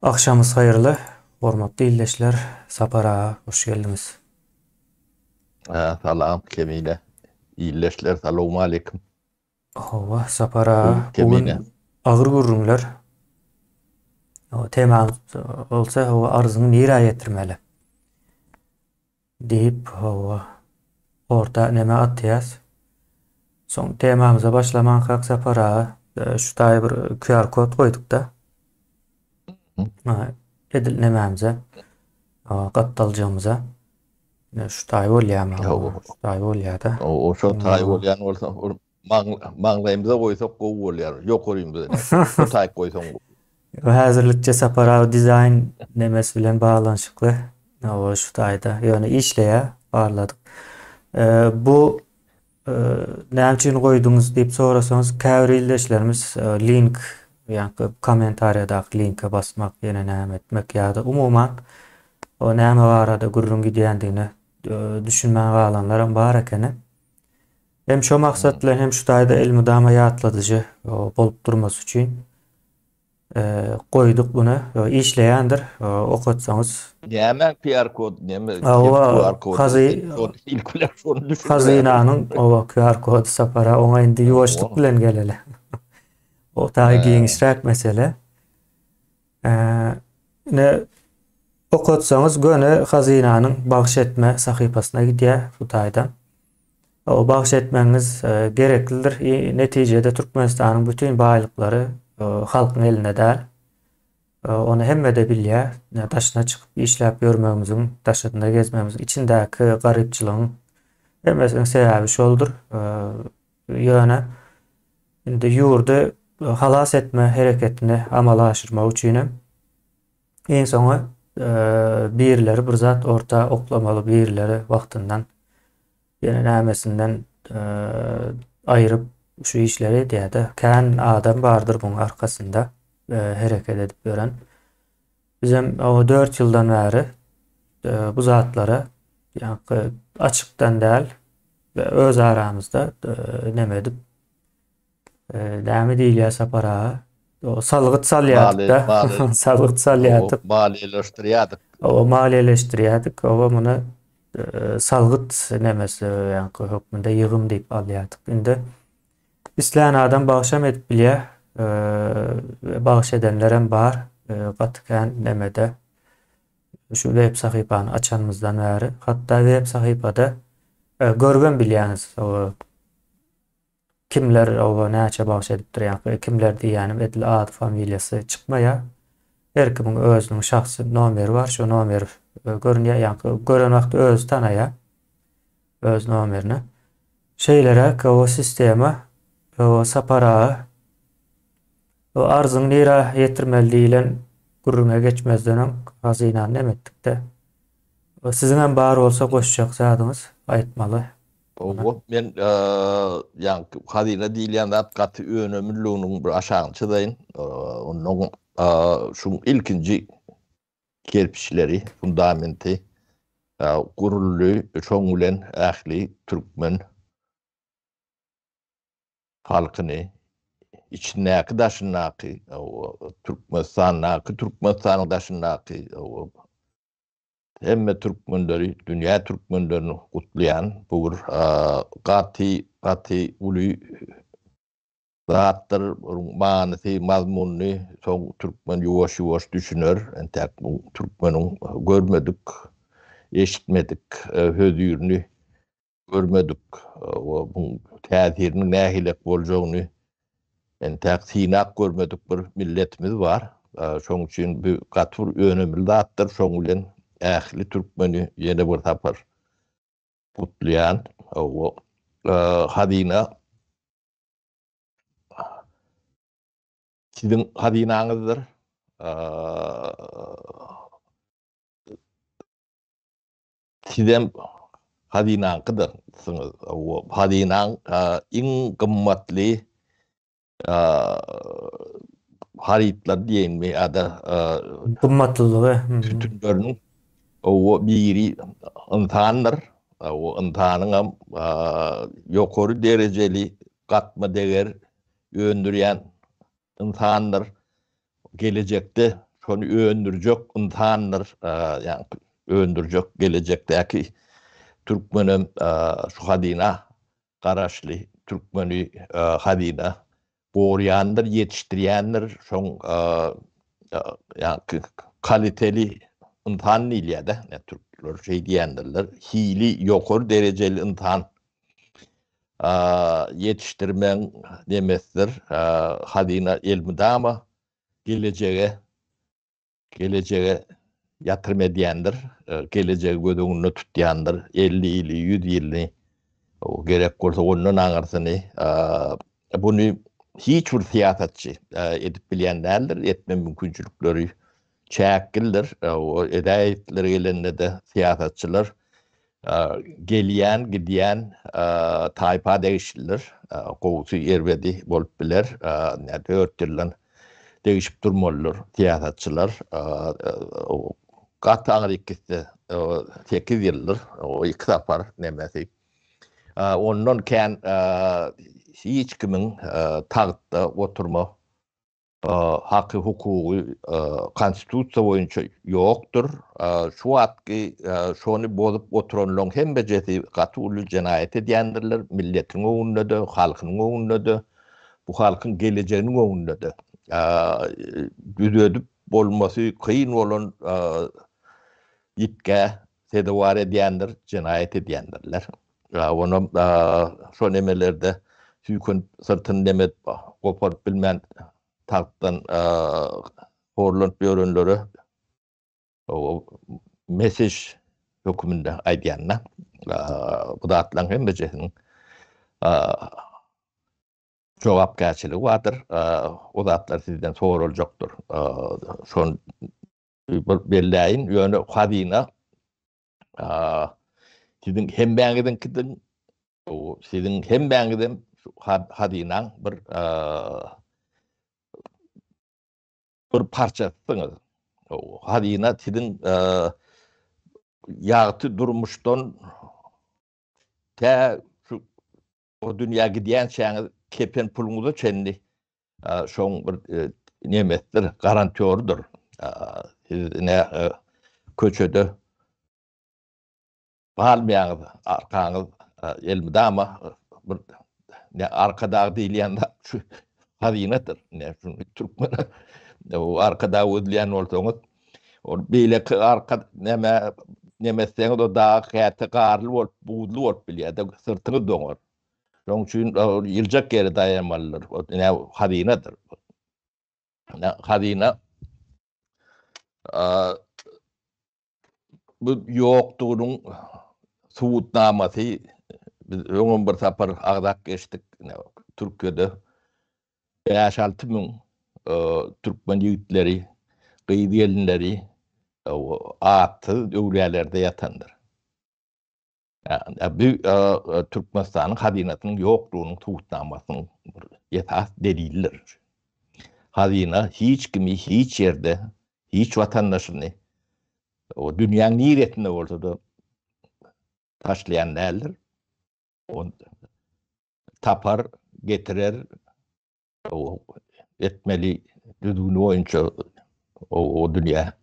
Akşamız hayırlı. Hormatly illeşler. Sapara hoş geldiniz. Salam Kemine. İyileşler. Selamun aleyküm. Hova sapara Buyur Kemine. bugün ağır gurrunlar. O temamız olsa hova arzını nira yetirmeli. Deyip hova orta neme atıyaz. Son temamıza başlaman kak sapara şu tayı bir QR kod koyduk da Hı? ha, edil nememize kattalacağımıza şu tayı olyama Ya hova şu tayı olyada. o şu tay olayan olsa manglayımıza koysak kovu oluyor. Yok olayım ne? Şu tay koysan Hazırlıkça Sapara Design nemesi bilen bağlanışıklı. O şu tayda. Yani işleye bağladık. Bu e, ne için koydunuz deyip sorasanız kavrildeşlerimiz link yani kommentariyadaki linke basmak yine ne etmek ya da umuman o neme var da gurrun gidiyendiğini düşünmeye bağlanların var ekeni. Hem şu maksatla hem şu tayda el müdamaya atlatıcı bolup durması için koyduk bunu. İşleyendir. Okutsanız. ne hemen PR kod ne mi O QR kodu son ilk ulan şunu düşünüver. hazinanın o QR kodu sapara ona indi yuvaşlık O bilen geleli. O daha e, genişrek mesele. E, ne okutsanız gönü hazinanın bağış etme sayfasına gidiyor bu taydan. O bağış etmeniz gereklidir. Neticede Türkmenistan'ın bütün baylıkları halkın eline değil. Onu hemme de bilýär. Taşına çıkıp işläp görmegimizin, taşynda gezmegimizin içindäki garypçylygyň hemmesiniň sebäbi şoldur. Ýöne indi ýurdu halas etme hereketini amala aşyrmak üçin en soňa birileri bir zat orta oklamaly birileri wagtyndan ýene nämesinden aýryp şu işleri edýär-de. Kän adam bardyr buň arkasynda hereket edip gören. Bizim o 4 yıldan beri bu zatlara yani açıktan değil ve öz aramızda neme edip devam değil ya sapara o salgıt salyadık mali da mali salgıt o salyadık maliyeleştiriyadık. o maliyeleştiriyadık o bunu salgıt nemesi yani hükmünde yığım deyip alyadık. Şimdi İslam adam bağışam edip bile bağış edenlerin var katıken nemede şu web sayfany açanymyzdan bäri hatda web sayfada görgen bilýäňiz o kimler o näçe bağış edip durýan kimler diýänim edil ad familiýasy çykmaýa her kimiň özüniň şahsy nomeri bar şu nomer görünýär ýa-ni gören wagt öz tanaýa öz nomerini şeýlere o sistema o sapara o arzyň nira ýetirmeli diýilen gurruna geçmezden hazinany nemetdik de sizin hem bar bolsa goşjak zadyňyz aýtmaly. O men yani hadine diýilýän zat gaty önemliliğiniň bir aşaňçydaýyn. Onuň şu ilkinji kerpiçleri, fundamenti, gurully, çoň bilen ähli türkmen halkyny içindäki daşynaky, Türkmenistanyň daşynaky, hemme türkmenleri, dünýä türkmenlerini gutlaýan bu bir gaty uly zatlar, manysy, mazmuny soň türkmen ýuwaş düşünür. Entäk bu türkmeniň görmedik, eşitmedik hödürini görmedik. Bu täsiriniň nähilek boljagyny entäk synak görmedik bir milletimiz bar. Şoň üçin bu gaty önemli zatlar şoň bilen ähli türkmeni ýene bir tapar gutlaýan hadina sizin hadinaňyzdyr. Sizem hadinaňkydyr. Hadinaň iň gymmatly haritlar diýenmi ada Gymmatlylygy. tütünleriniň o biri insanlar o insanyň ýokary derejeli gatma değer öndürýän insanlar gelecekde şonu öndürecek imtihanlar, yani öndürecek gelecekteki Türkmenim şu hadina garaşlı Türkmeni hadina boğrayandır, yetiştiriyendir, şon yani kaliteli imtihan ile de ne Türkler şey diyendirler, hili yokur dereceli imtihan yetiştirmen demektir. Hadina ilmi de ama geleceğe yatırım ediyendir. Geleceğe gödüğünü tutuyandır. 50 yılı, 100 yılı o gerek olsa onun anırsını bunu hiçbir siyasetçi edip bilen değildir. Etme mümkünçülükleri çekildir. O edayetleri geleninde de siyasetçiler geliyen, gidiyen tayfa değişilir. Kovusu yerbedi bolup biler. 4 yıldan değişip durmalılar siyasetçiler. Katağır ikisi 8 yıldır. O 2 sefer nemesi. Ondan ken hiç kimin tağıtta oturma hakkı hukuku konstitusiya boyunca yoktur. Şu atki şonu bolup oturanlar hem beceti katı ulu cenayet ediyendirler. Milletin önünde, halkın önünde, bu halkın geleceğinin önünde. Düzödüp olması kıyın olan yitke sedevar ediyendir, cenayet ediyendirler. Onu son emelerde hükün sırtın demet koparıp bilmen tahttan horlanıp görünleri o mesaj hükümünde aydiyanna bu da atlan hem becetinin cevapgarçılığı vardır. O da atlar sizden sorulacaktır. Son belleyin yönü hadina sizin hem beğeniden kidin sizin hem beğeniden hadinan bir parçasınız. Hadina sizin yağıtı durmuştan şu o dünya gidiyen şeyiniz kepen pulunuzu çenli şon bir nimettir, garantiyordur. Ne köçöde balmayanız arkanız elmide ama ne arkada değil yanda şu hadinadır. Ne şu Türkmen o arkada ödleyen olsanız o böyle arka nemeseniz o daha hayatı karlı olup buğdlu olup bile de sırtını donar. Onun için yılacak yere dayanmalıdır. Ne hadinadır. Ne hadina bu yoktuğunun suutnaması biz onun bir sefer ağdak geçtik. Türkiye'de 5-6 bin Türkmen yiğitleri, kıyı gelinleri atı övrelerde yatandır. Yani bu Türkmenistan'ın hadinatının yokluğunun suutnamasının yetaz delildir. Hadina hiç kimi, hiç yerde, hiç vatandaşını o dünyanın niretinde olsa da taşlayan değildir. O tapar, getirer, o etmeli düdüğünü oyunca o dünya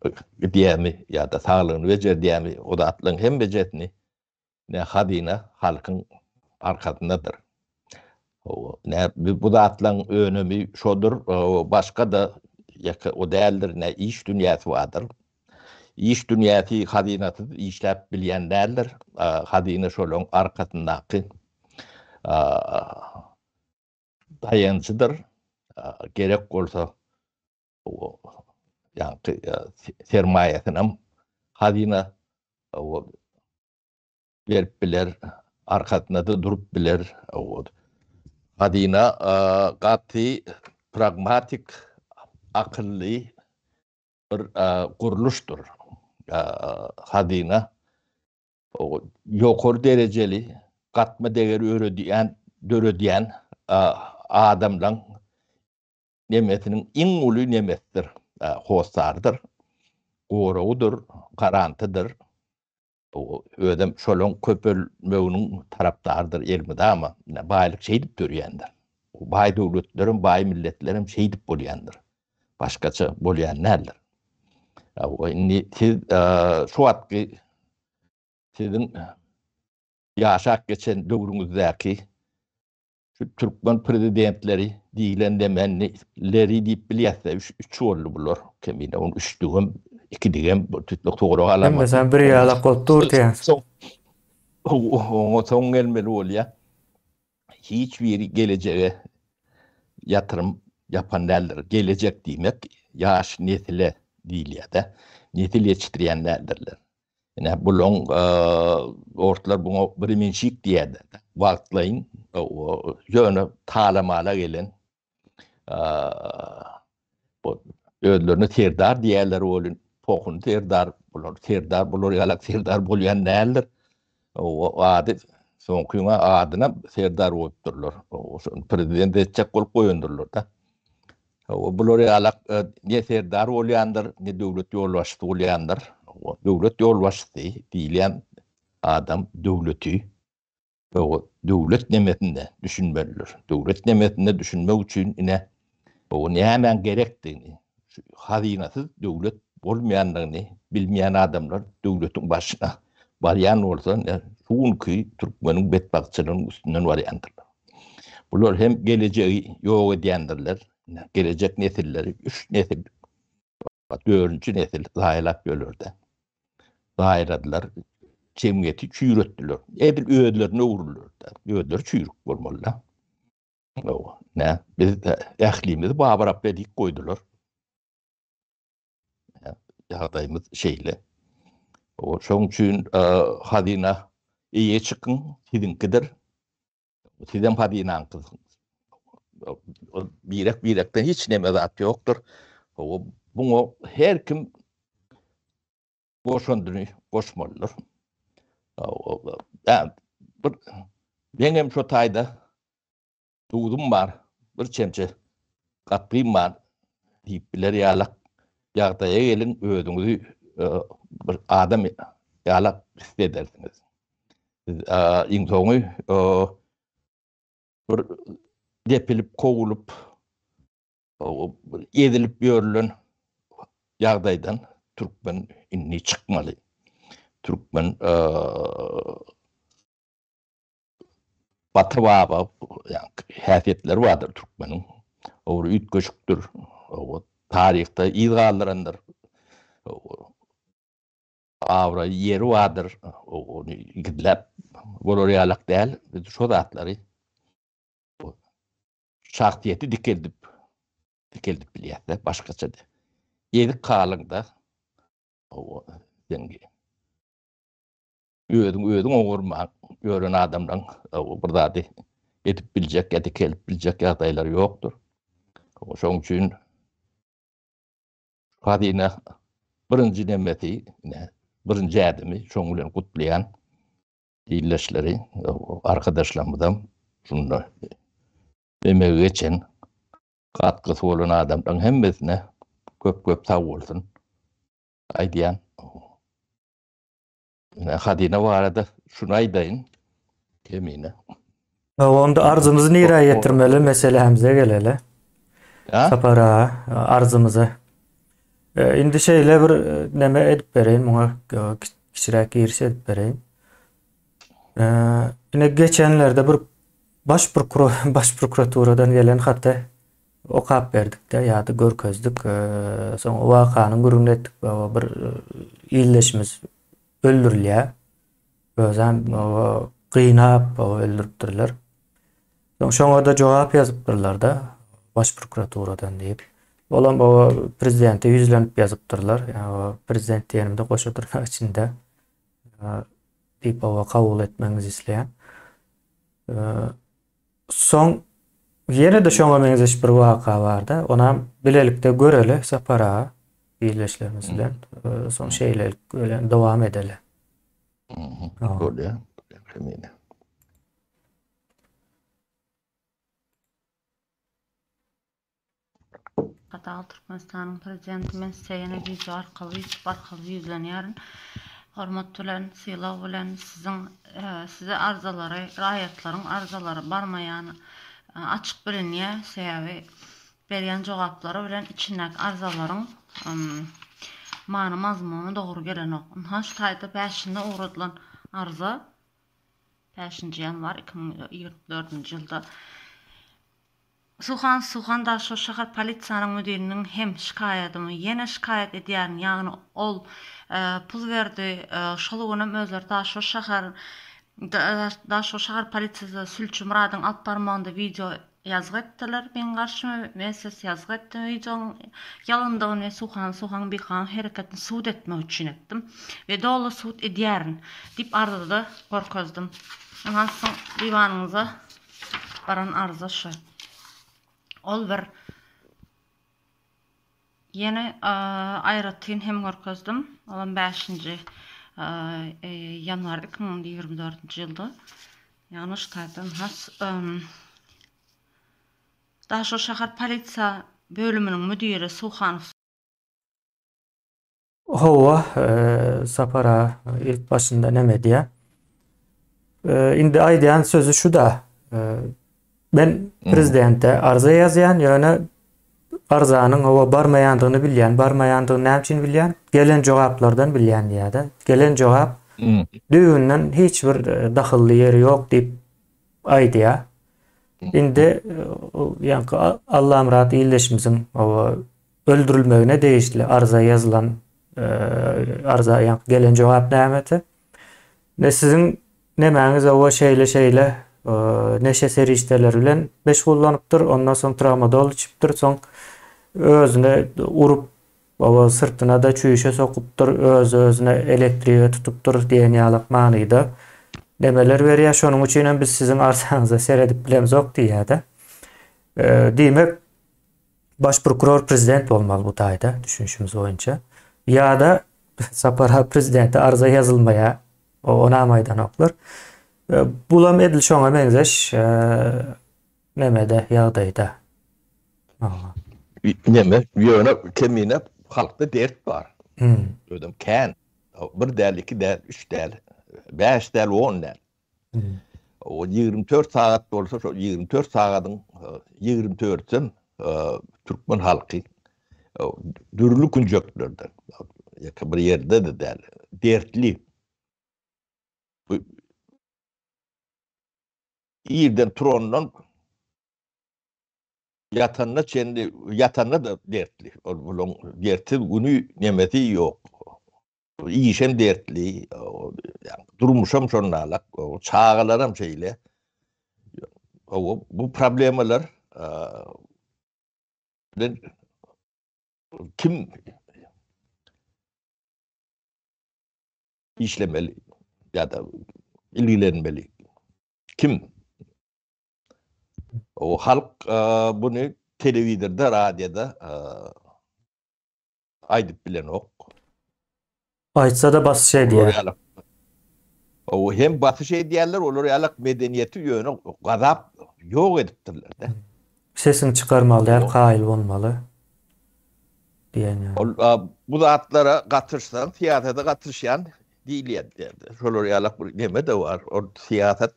diyemi ya da sağlığını vecer diyemi o da atlın hem becetini ne hadina halkın arkasındadır. Bu da atlın önemi şodur, başka da o değildir ne iş dünyası vardır. İş dünyası hadinatı işlep bilen değildir. Hadina şolun arkasındaki dayanıcıdır. Gerek olsa yani sermayesinin hadina verip bilir, arkasında da durup bilir. Hadina katı, pragmatik, akıllı bir kuruluştur. Hadina yokur dereceli katma değeri öğrediyen adamdan nimetinin en ulu nimettir. Hostardır, uğruğudur, karantıdır. Ödem şolun köpölmöğünün taraftardır elmide ama baylık şeydip görüyendir. Bay devletlerin, bay milletlerin şeydip bolyandır. Başkaça bolyan nedir? Siz şu atki sizin yaşak geçen dövrünüzdeki şu Türkmen prezidentleri diýilen demenleri diýip bilýärse üç oldu bular. Kemine on üç düğüm, iki düğüm tutmak toğru Hem alamadı. mesela bir ýala gopdur diýär. O son gelmeli olya. Hiçbir geleceğe yatırım yapan derler. Gelecek demek yaş nesile değil ya da nesil yetiştiren derler. Yani bulun ortalar bunu bir menşik diye de vaktlayın o yönü talamala gelen ödlerini terdar diğerler olun pokun terdar bulur yalak terdar buluyan derler. O adı son kuyuna adına terdar olup dururlar. O prezident edecek olup koyundurlar da. O bulur alak ne terdar oluyandır ne devlet yolbaşçı oluyandır. O devlet yolbaşçı diyen adam devleti o devlet nimetinde düşünmelidir. Devlet nimetinde düşünmek için yine o ne hemen gerektiğini hazinasız devlet olmayanlarını bilmeyen adamlar devletin başına varyan olsa çünkü Türkmenin bedbahtçılığının üstünden varyandırlar. Bunlar hem geleceği yok edendirler. Gelecek nesilleri, üç nesil, dördüncü nesil zahilap bölürde. Zahiradılar, cemiyeti çüyürüttüler. Edil öğüdlerine uğurlular. Öğüdler çüyürük olmalılar. Ne? Biz de ehlimizi Babarap dedik koydular. Yağdayımız şeyle. O şoň üçin hadina iýe çykyn, sizinkidir. Sizem hadinaň kızsyňyz. Birekden hiç neme zat ýokdur. Bunu her kim goşandyny goşmalydyr. Benim şu taýda dudum bar, bir çemçe gatlym bar diýip biler ýalak ýagdaýa gelin özüňizi bir adam ýalak istedersiniz. Iň soňy bir depilip kowulup edilip ýörülen ýagdaýdan Türkmen inni çykmaly. Türkmen Batı baba yani häsiýetleri vardır Türkmenin. O üç göçüktür. O tarihte izgallarındır. Avra yeri vardır. O gidilip bolorýalak däl. Biz şu zatları şahsiyeti dikeldip bilýärler başgaça da. Yedik kalında o dengi. Ödün oğurma gören adamdan o burada edip bilecek, edip kelip bilecek ýagdaýlar ýokdur. Şoň üçin hadina birinji nemeti, birinji adamy şoň bilen gutlaýan ýyllaşlary, arkadaşlarymyzdan şunda emeği geçen katkısı olan adamdan hemmesine köp sağ olsun aýdýan. Hadina barada şunu aýdaýyn kemine. Onda arzymyzy nirä ýetirmeli meselemize geleli. Sapara arzymyzy. Indi şeýle bir neme edip bereýin, muňa kiçirek girişe edip bereýin. Ine geçenlerde bir baş prokuraturadan gelen hatda okap berdik de ýa-da görkezdik. Soň o wakanyň gürrüne etdik. Bir ýyllaşmyz öldürilýär. Özem gynap öldüripdirler. Şoňa da jogap ýazypdyrlar da baş prokuraturadan diýip. Olam prezidente ýüzlenip ýazypdyrlar. Ýa prezident ýerimde goşa durmak içinde diýip kabul etmeňizi isleýän. Soň ýene de şoňa meňzeş bir waka barda. Ona bilelikde göreli sapara ýyllaşlarymyz bilen soň şeýle bilen dowam edeli. Öyle. Kemine. Qatal Türkmenistanyň prezidenti men seýene video arkaly ýüzlenýär. Hormat bilen, sylaw bilen size arzalary, raýatlaryň arzalary barmaýany açyk bilinýär. Sebäbi berýän jogaplary bilen içindäki arzalaryň many mazmunu dogry gelen ok. Ha şu taýda 5-nde uğradylan arza 5-nji ýanwar 2024-nji ýylda Suhan Daşo şahar polisiýanyň müdiriniň hem şikaýatymy ýene şikaýat edýän, ýagny ol pul berdi, şolugunam özleri Daşo şahar polisiýasy Sülçü Muradyň alt barmagynda video ýazyk etdiler. Men garşyma messes ýazyk etdim videoň ýalyndygyny Suhan Bihan hereketini suud etmek üçin etdim. Ve dolu suud edýärin dip arada gorkazdym. Hansy diwanynıza baran arza şu. Ol bir yine aýratyn hem gorkazdym. Olan 5-nji ýanwar 2024-nji ýylda. Ýagny şu taýdan has Daşo şahar polisiýa bölüminiň müdiri Suhan Hova Sapara ilk başında neme diye. Indi aýdýan sözü şu da ben prezidente arza ýazýan, ýöne arzanyň owa barmaýandygyny bilýän, barmaýandygyny näme üçin bilýän? Gelen jogaplardan bilýän diýär. Gelen jogap düýünden hiç bir dahylly ýeri ýok diýip aýdýar. Indi ýa-ni Allah Murat iýleşimiziň owa öldürilmegine değişli arza yazılan arza ýa-ni gelen jogap nämeti? Ne siziň nemäňiz owa şeýle neşe serişteler bilen meşgullanypdyr, ondan soň tramadol içipdir, soň özüne urup owa sırtyna da çüýüşe sokupdyr, özüne elektriğe tutupdyr diýen ýalyk manyda demeler berýär. Şonuň üçin biz siziň arsanıza seredip bilemiz ok diýär. Diýmek baş prokuror prezident bolmaly bu taýda düşünüşimiz boýunça. Ya da Sapara prezidenti arza yazılmaya ona maýdan oklar. Bulam edil şoňa benzeş nemede ýagdaýda. Neme ýöne kemine halkda dert bar. Ödüm kän. Bir däl, iki däl, üç däl, 5 däl, 10 däl. O 24 saat bolsa şo 24 sagatyň 24-ün türkmen halky dürlü kunjöklerden ýa-da bir ýerde de däl dertli. Ýerden turandan yatanna da dertli. Onuň derti günü nemeti ýok. İşem dertli, durmuşam şonalak, çağalaram şeýle. Bu problemler kim işlemeli ya da ilgilenmeli? Kim? O halk bunu televizorda, radyoda aýdyp bilen ok. Aýtsa da bas şey diýär. O hem batı şey diýerler, olar ýalyk medeniýeti ýöne gazap ýok edipdirler de. Sesini çıkarmalı, kail olmalı diyen yani. Bu zatlara gatyrsan, siýasata gatyrşýan diýilýär derdi. Şolar ýalyk bir neme de var. O siýasat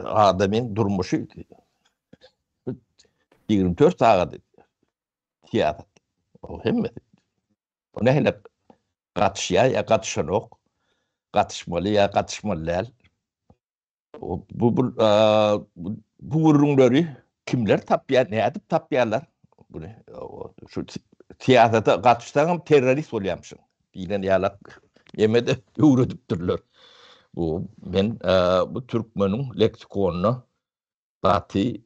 adamyň durmuşy 24 saat siýasat. O hemme. O nähile gatyrşýar ýa gatyrşan ok. Gatyrşmaly ýa gatyrşmalylar. Bu gurrunlary kimler tapýar, nädip tapýarlar? Bunu şu siýasata gatyrsaňam terrorist bolýamşyň. Diýen ýalyk ýemede öwredipdirler. Bu men bu türkmeniň leksikonuna gaty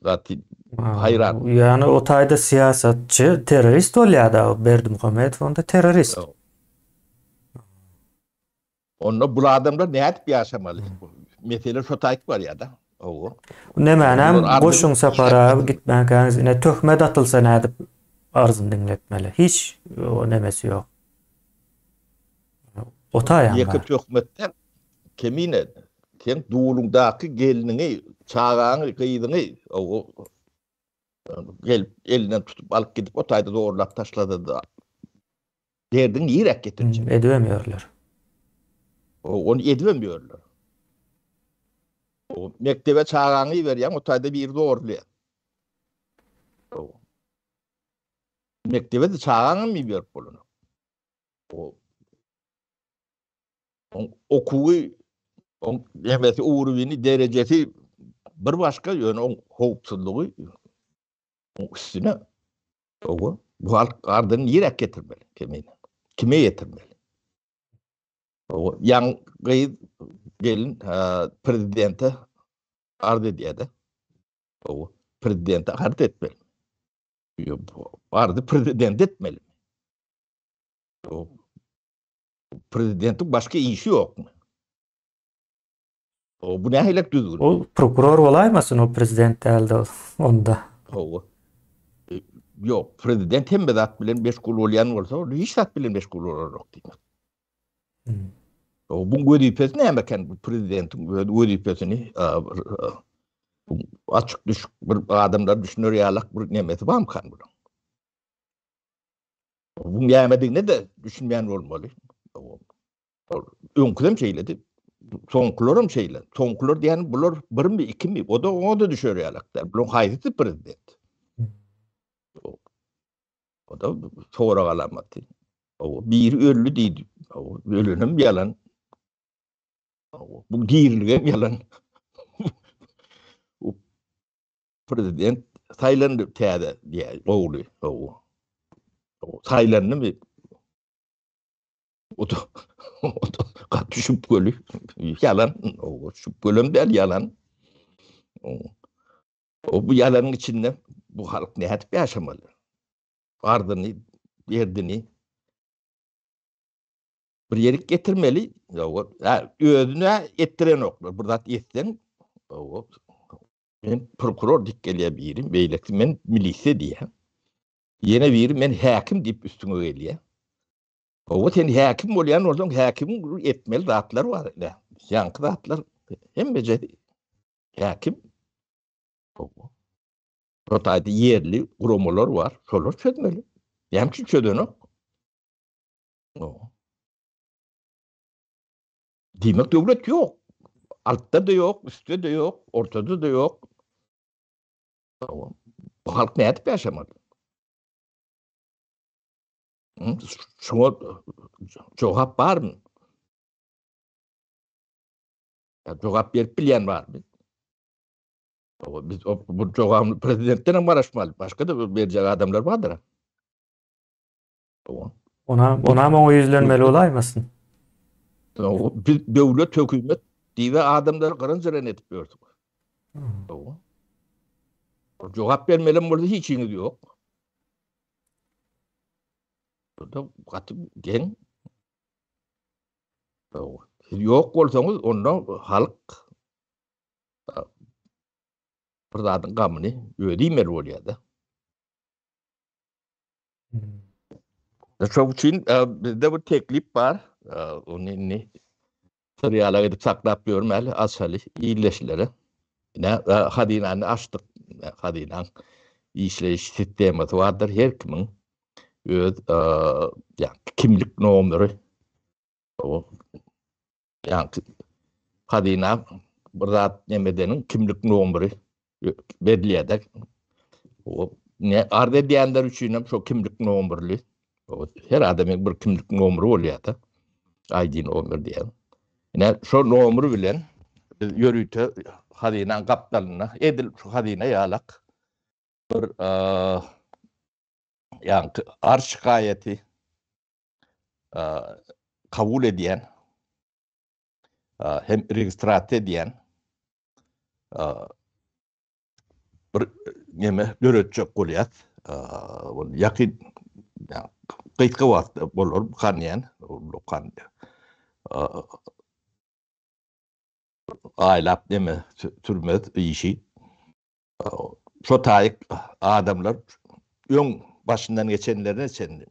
hayran. Yani o taýda siýasatçy terrorist bolýar-da. Berdimuhammedow onda terrorist. Onda bu adamlar nädip ýaşamaly? Mesele şu taýk bar ýa-da. Nemänem goşuň Sapara gitmäkäňiz ine töhmet atylsa nädip arzyn dinletmeli. Hiç o nemesi ýok. O taýan. Ýeke töhmetden kemine sen duulundaky geliniňi, çağaňy, gyýdyňy gelip elinden tutup alyp gidip o taýda dogurlap taşlady da derdiň ýerek getirjek. Edemýörler. Onu edemýörler. O mektebe çağaňy berýän o taýda bir dogurlaýar. Mektebe de çağaňy mı berip bolany? O okuwy emeti uğruvini derecesi bir başka yönü on hopsuzluğu üstüne bu halk ardını yirek getirmeli kime getirmeli yan gelin prezidente ardı diye de prezidente ardı etmeli ardı prezident etmeli prezidentin başka işi yok mu? Bu ne hilek düzgün? O prokuror olaymasın o prezident elde onda. Yok, prezident hem zat bilen meşgul olayan olsa, hiç zat bilen meşgul olarak değil. Bu vazifesi ne mekan prezidentin vazifesini açık düşük bir adamlar düşünür yalak bir nemeti var mı kan bunun? Bunun yemediğine de düşünmeyen olmalı. Önkülüm şeyledi. Sonkularım şeyler. Sonkular diyen bunlar bir mi iki mi? O da düşüyor yalaklar. Bunun haydisi prezident. O da sonra alamatı. Bir ölü değil. Ölünüm yalan. Bu giyirliğim yalan. Prezident saylandı teyade diye oğlu. Saylandı mı? O da düşüp gölü. Yalan. Düşüp gölüm değil yalan. Bu yalanın içinde bu halk ne etip yaşamalı. Ardını, yerdini bir yerik getirmeli. Özüne ettiren oklar. Burada etten ben prokuror dikkeleyebilirim. Beylekti ben milise diye. Yine birim ben hakim deyip üstüne geliyor. Sen hakim olayan oradan hakim etmeli rahatlar var. Yankı rahatlar. Hem beceri hakim. Rotayda yerli kurumalar var. Solar çözmeli. Yemçin çöden o. Demek devlet yok. Altta da yok, üstte de yok, ortada da yok. Bu halk ne edip yaşamalı? Şuna cevap var mı? Cevap verip bilen var mı? Biz bu cevabını prezidentten mi araştırmalı? Başka da verecek adamlar vardır. Ona mı o yüzlenmeli olaymasın? Biz devlet, hükümet diye adamları karıncaran etip gördük. Cevap vermeli burada hiç işiniz yok. Burada katı gen. Yok olsanız ondan halk bir zatın gamını ödeyemeli oluyor da. Çok için bizde bir teklif var. Onu sırayla edip saklayıp görmeli. Asali iyileşileri. Hadine'ni açtık. Hadine'nin işleyiş sistemi vardır. Her kimin öz kimlik numara. Yani Hadine bir zat nemedenin kimlik numara belirleyerek ne arda diyenler için çok kimlik numaralı. Her adamın bir kimlik numara oluyor da. ID numara diyen. Yani şu numara bilen yürüyte Hadine'nin kaptanına edil şu Hadine yalak bir yani arz şikayeti kabul ediyen hem registrate ediyen bir neme görülecek kolyat yakın kıyıtka vaxtı olur kanıyan lokan aylap neme türmet işi şu tayik adamlar ön başından geçenlerine sen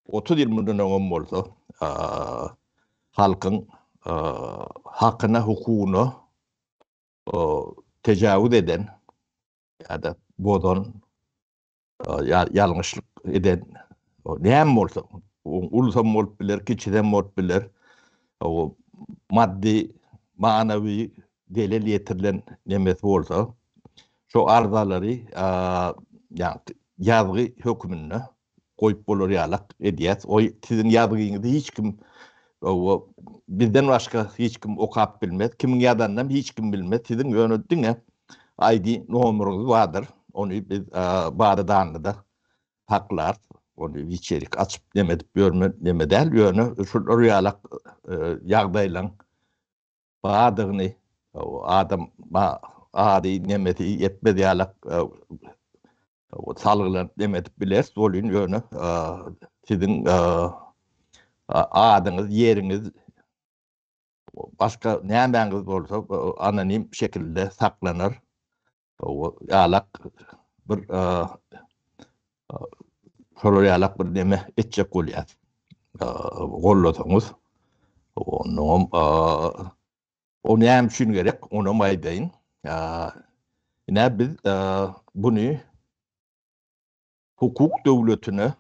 30 yıl bundan oldu halkın hakkına, hukukunu tecavüz eden ya da bodan yanlışlık eden neyem olsa ulusal olup bilir, kişiden olup bilir maddi, manevi delil getirilen nemet olsa şu arzaları yani yazgı hükmünü koyup bolur ýalak edýät. O sizin ýazygyňyzy hiç kim o bizden başga hiç kim okap bilmez. Kimin ýazandan hiç kim bilmez. Sizin ýönüdüňe ID nomeruňyz bardyr. Onu biz bary danlyda haklar. Onu içerik açıp demedip demedel ýöne şu ýalak ýagdaýlaryň badygyny adam ady nemeti yetmedi ýalak salgylar demedip biler. Bolun ýöne sizin adyňyz, ýeriňiz başga nämeňiz bolsa anonim şekilde saklanır. O ýalak bir şol ýalak bir neme etjek bolýar. Gollasaňyz onu hem şun gerek, onu maýdaýyn. Ine biz bunu hukuk döwletine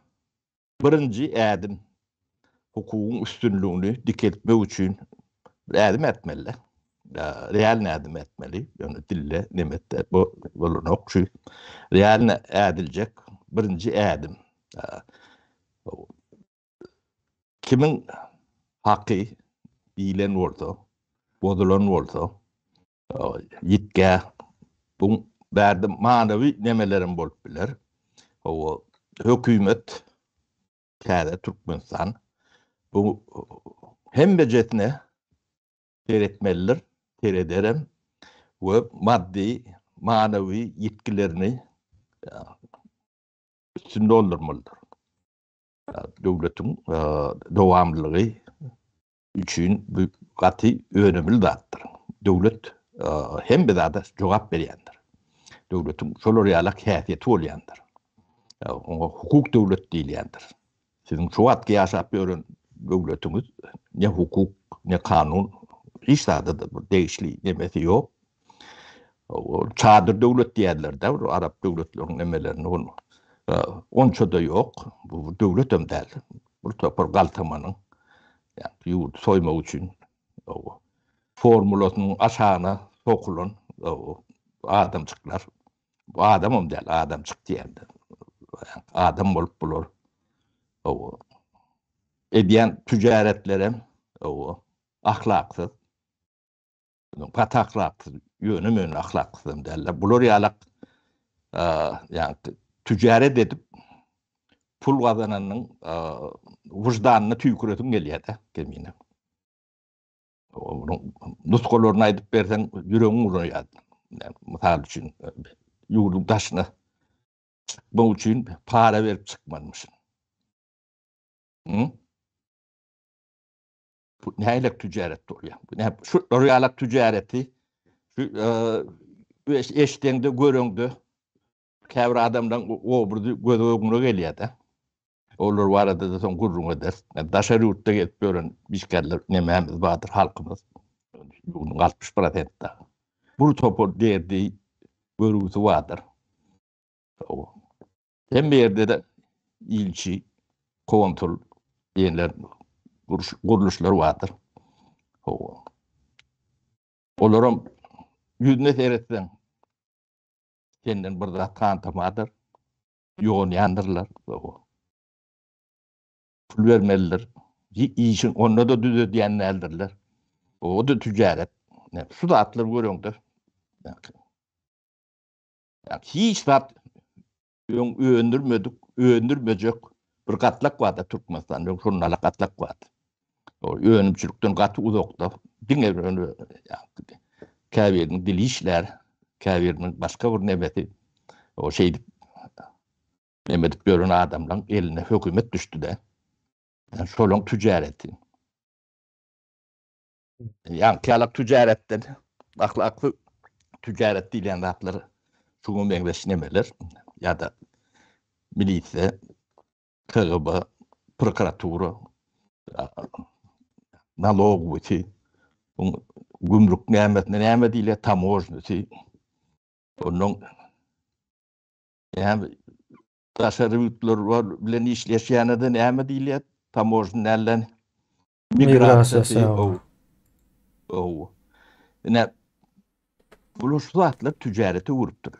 birinji ädim hukukyň üstünlüğini diketmek üçin ädim etmeli. Real nädim etmeli. Yani dille nemette bu bolunok şu real ädiljek birinji ädim. Kimin haqqy bilen bolsa, bozulan bolsa, yitke bu bärde manawy nemelerin bolup biler. O hökümet käde Türkmenistan bu hem bejetine teretmelidir, terederim ve maddi, manavi yetkilerini üstünde olurmalıdır. Devletin devamlılığı üçün bu katı önemli dattır. Devlet hem bir daha da cevap veriyendir. Devletin şolur ýalak häsiýeti bolýandyr. Ona hukuk devlet diýilýändir. Sizin şu atky ýaşap ýören devletimiz ne hukuk ne kanun hiç da değişli nemesi yok. O çadır devlet diýerler de Arap devletlerinin nemelerini onça da yok. Bu devlet ömdel. Bu topar galtamanyň yani ýurt soymak üçin o formulasynyň aşağına sokulan adamçyklar. Bu adam ömdel adamçyk diýerler. Adam bolup bulur. O edýän tüjaretlere o ahlaksız, pataklaksız, yönü ahlaksız derler. Bular ýalak yani tüjaret edip pul kazananyň wyjdanyny tüýküretim gelýär gelmine. Onun nuskolaryny aýdyp berseň ýüregiň uranýar. Mysal üçin ýurdun taşyna bu üçin para berip çykmanmyşyn. Bu näýlek tüjaret bolýar? Bu näme? Şu ýalak tüjareti şu eşdeňde göreňde käbir adamdan oburdy gödöňe gelýär da. Olar barada da soň gurrun eder. Daşary ýurtda gelip gören biçkerler nemämiz bardyr halkymyz. Bunun 60% da. Bu topor derdi görüwsi bardyr. Hem bir yerde de ilçi, kontrol diyenler kuruluşlar vardır. Olaram yüzüne seyretsen kendin burada tanıtamadır. Yoğun yandırlar. Pul vermelidir. İşin onunla da düzü diyenlerdirler. O da tücaret. Su da atlar görüyordur. Yani hiç saat öndürmeyecek bir katlak vardı Türkmenistan'da. Şunlarla katlak vardı. O öğrenimçilikten katı uzakta. Dine käbirinin dili işler, käbirinin başka bir nemeti o şeydi nemetip gören adamdan eline hükümet düştü de. Yani şolun tücareti. Yani kâlak tücaretten ahlaklı tücaret diýilen zatları şunu meňzeş nemeler ya da milisiýa, KGB, prokuratura, nalogovcy, gümrük nämetine näme diýilýär, tamojnysy. Onun yani taşary ýurtlar bilen işleşýände näme diýilýär? Tamojnalar, migrasiýa. Ne Bular şu zatlar ticareti vurupdur.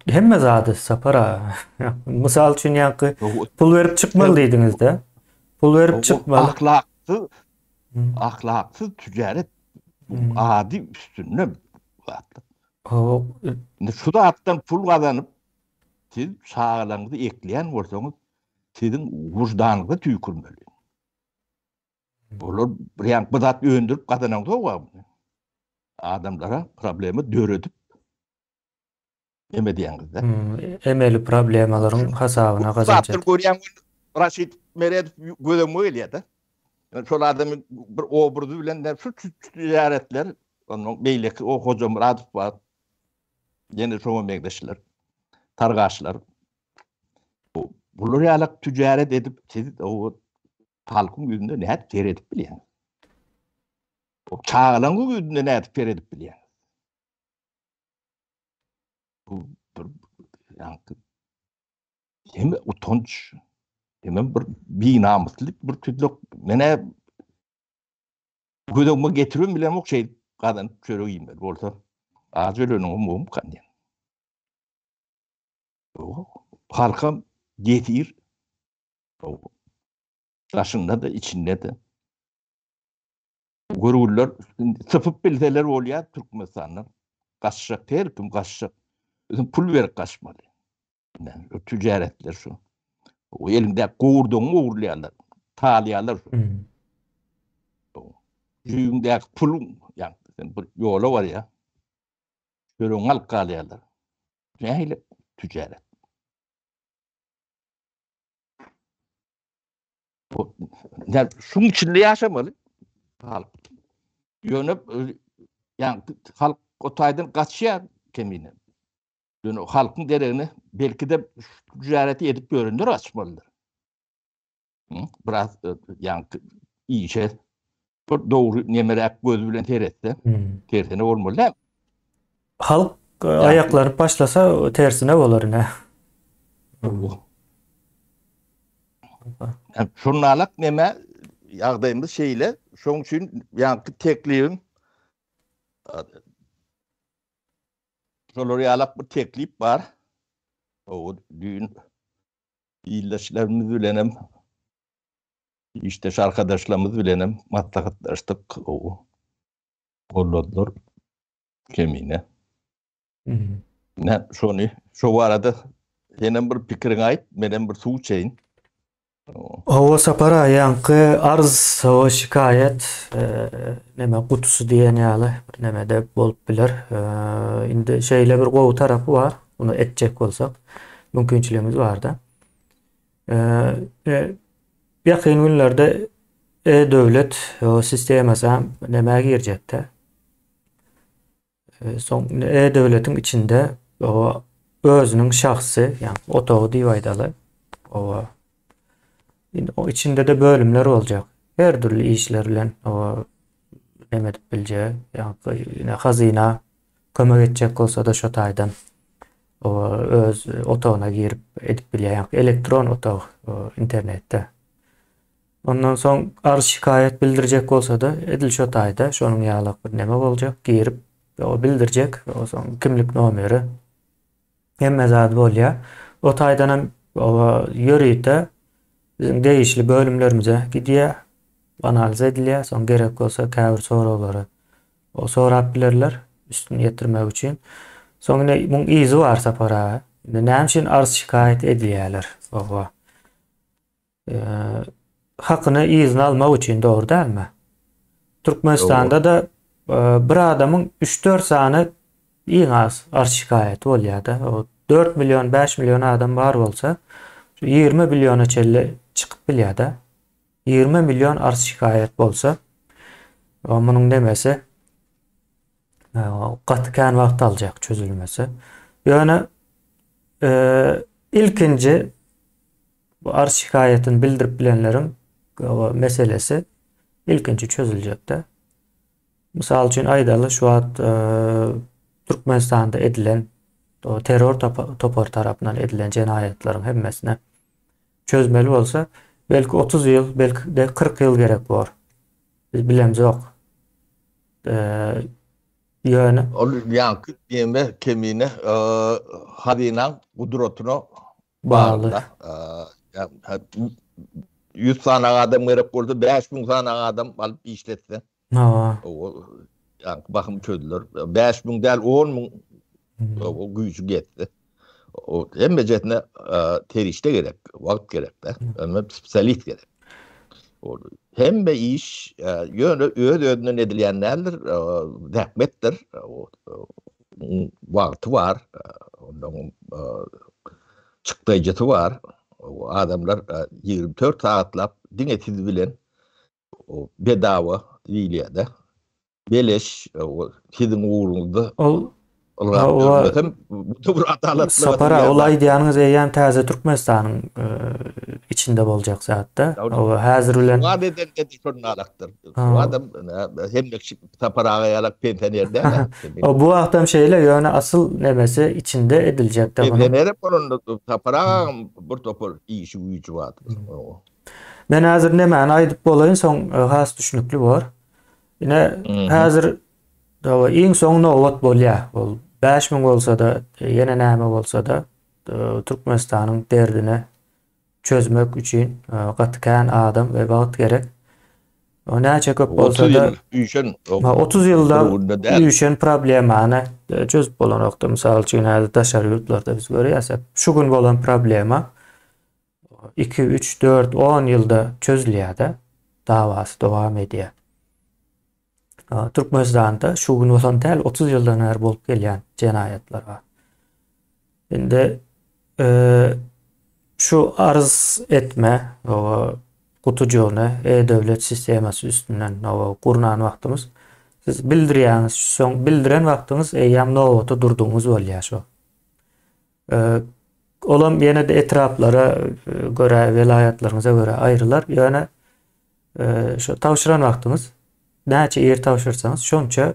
Hemme zady sapara. Misal üçin ýa-ni pul berip çykmaly diýdiňiz de. Pul berip çykmaly. Ahlaksız ticaret adi üstünne zatlar. O Şu zatdan pul kazanıp siz sağlaňyzy ekleýän bolsaňyz siziň wujdanňyza tüýkürmeli. Bular bir zat öndürüp kazanandy o. Adamlara problemi döredip emediýäňizde. emeli problemalaryň hasabyna Zatlar gazanjak. görýän Raşid Meredip gözlemge elýär-de. Şol adamyň bir obrazy bilen şu tijaretler, onuň beýleki o Hoca Muradov bar. Ýene şoňa megdeşler, targaçlar. Bular ýalak tijaret edip siz o halkyň ýüzünde näde teredip bilýän. O çağlaňyň ýüzünde näde teredip bilýän. Bu hem utanç, hem bir binamuslyk bir tüdlük mene gözüme getirip bilen ok şey gadan çöreğim bolsa az ölönüň mum kandy. O halkam getir. O başında da içinde de görürler sıfıp bilseler bolýar Türkmenistan'dan gaçşak her kim gaçşak pul berip gaçmaly. O ticaretler şu. O elinde gowurdyň uğurlayanlar, talyalar şu. Yüzünde pulun, yani bir yola var ya, şöyle alıp kalyalar. Neyle ticaret. Yani şunun içinde yaşamalı. Halk. Yönüp, yani halk o taydan kaçıyor kemine. Yani halkın dereğini belki de ticareti edip görünür açmalıdır. Biraz yani iyi şey. Doğru nemerek göz bilen teretse, tersine olmalı. Halk ayaklanıp başlasa tersine bolar ne? Şurnalak neme ýagdaýymyz şeýle, şoň üçin ýa-ni teklibim şolary ýalak bir teklip bar. O düýün ýyldaşlarymyz bilenem, işte arkadaşlarımız bilenem maslahatlaştık o bollar kemine. Ne şonu şu arada senin bir pikirin ait, menen bir suw çeyin. O sapara ýa-ni arz o şikayet neme kutusu diýen ýaly bir nemede bolup biler. Indi şeýle bir gowy tarapy bar. Bunu etjek bolsak mümkinçiligimiz bar da. Ýakyn günlerde e-döwlet o sistemasa näme girjekde? Soň e-döwletiň içinde o özüniň şahsy, ýani otagy diýip aýdaly. O içinde de bölümler boljak. Her türlü işler bilen o näme dip biljek, ýani hazina kömek etjek bolsa da şo taýdan o öz otagyna girip edip bilýär, elektron otag internetde. Ondan soň arz şikayet bildirecek bolsa da edil şo taýda şonuň ýalyk bir näme boljak, girip o bildirecek, o soň kimlik nomeri hemme zat bolýar. O taýdan o ýörüýte bizim değişli bölümlerimize gidýär, analiz edilýär, soň gerek bolsa käbir soraglary o sorap bilerler üstüne ýetirmek üçin. Soň muň izi bar sapara. Näme üçin arz şikayet edilýärler? Hakyny izin almak üçin dogry dälmi? Türkmenistanda da bir adamyň 3-4 sany iň az arz şikayet bolýar-da. O 4 milyon, 5 milyon adam bar bolsa 20 milyona çelle çykyp bilýär-da. 20 milyon arz şikayet bolsa munyň demesi gatkan wagt aljak çözülmesi. Ýöne ilkinji bu arz şikayetini bildirip bilenleriň o meselesi ilkinji çözüljekde. Misal üçin aýdaly şu wagt Türkmenistanda edilen o terör topar tarapyndan edilen jenaýetlaryň hemmesine çözmeli bolsa belki 30 ýyl, belki de 40 ýyl gerek bar. Biz bilemjok. Yani Ol yankı diyeme kemiğine hadinan kudrotuna bağlı. bağlı. 100 tane adam gerek oldu, 5000 tane adam alıp işletse. Ha. O yani bakım çözdüler. 5000 değil 10.000 o gücü gitti. O hem becetine terişte gerek, vakit gerek de. Ama spesialist gerek. Hem de iş yönü ödünün edilenlerdir, zahmettir. Vakti var. Ondan çıktıcıtı var. O adamlar 24 saatlap dinetiz bilen o bedava iyiliğe beleş o sizin uğrunuzda O o görmesem bu adaletliğe sapara yazar. olay diýäňiz eýen täze Türkmenistanyň içinde boljak zatda. O häzir bilen Suat eden de şonalaktır. Ha. O adam hem de taparağa yalak pentenerde ne? o bu wagtam şeýle ýöne asyl nemesi içinde ediljek de bunu. Pentenere onun taparağa bir topur işi gücü var. Men häzir nemäni aýdyp bolaýyn, soň has düşnükli bar. Ine häzir iň soň nowat bolýar. Ol 5000 bolsa da, ýene näme bolsa da Türkmenistanyň derdini çözmek üçin gatykän adam we wagt gerek. O näçe köp bolsa 30 da yıl üçin 30 ýylda üýşen problemany çözüp bolan wagtda mysal üçin häzir daşary ýurtlarda biz görýärsek, şu gün bolan problema 2, 3, 4, 10 ýylda çözülýär-de, dawasy dowam edýär. Türkmenistanda şu gün bolan täl 30 ýyldan bäri bolup gelýän jenaýatlar bar. Indi şu arz etme, o kutucuğunu e-devlet sisteması üstünden o kurunan vaktimiz siz bildirýäňiz, soň bildiren vaktiniz eýam nowata durduğunuz bolýar şo. Olam ýene de etraplara göre, velayatlaryňyza göre aýrylar. Ýöne şu tawşyran vaktiniz näçe ýer tawşyrsaňyz şonça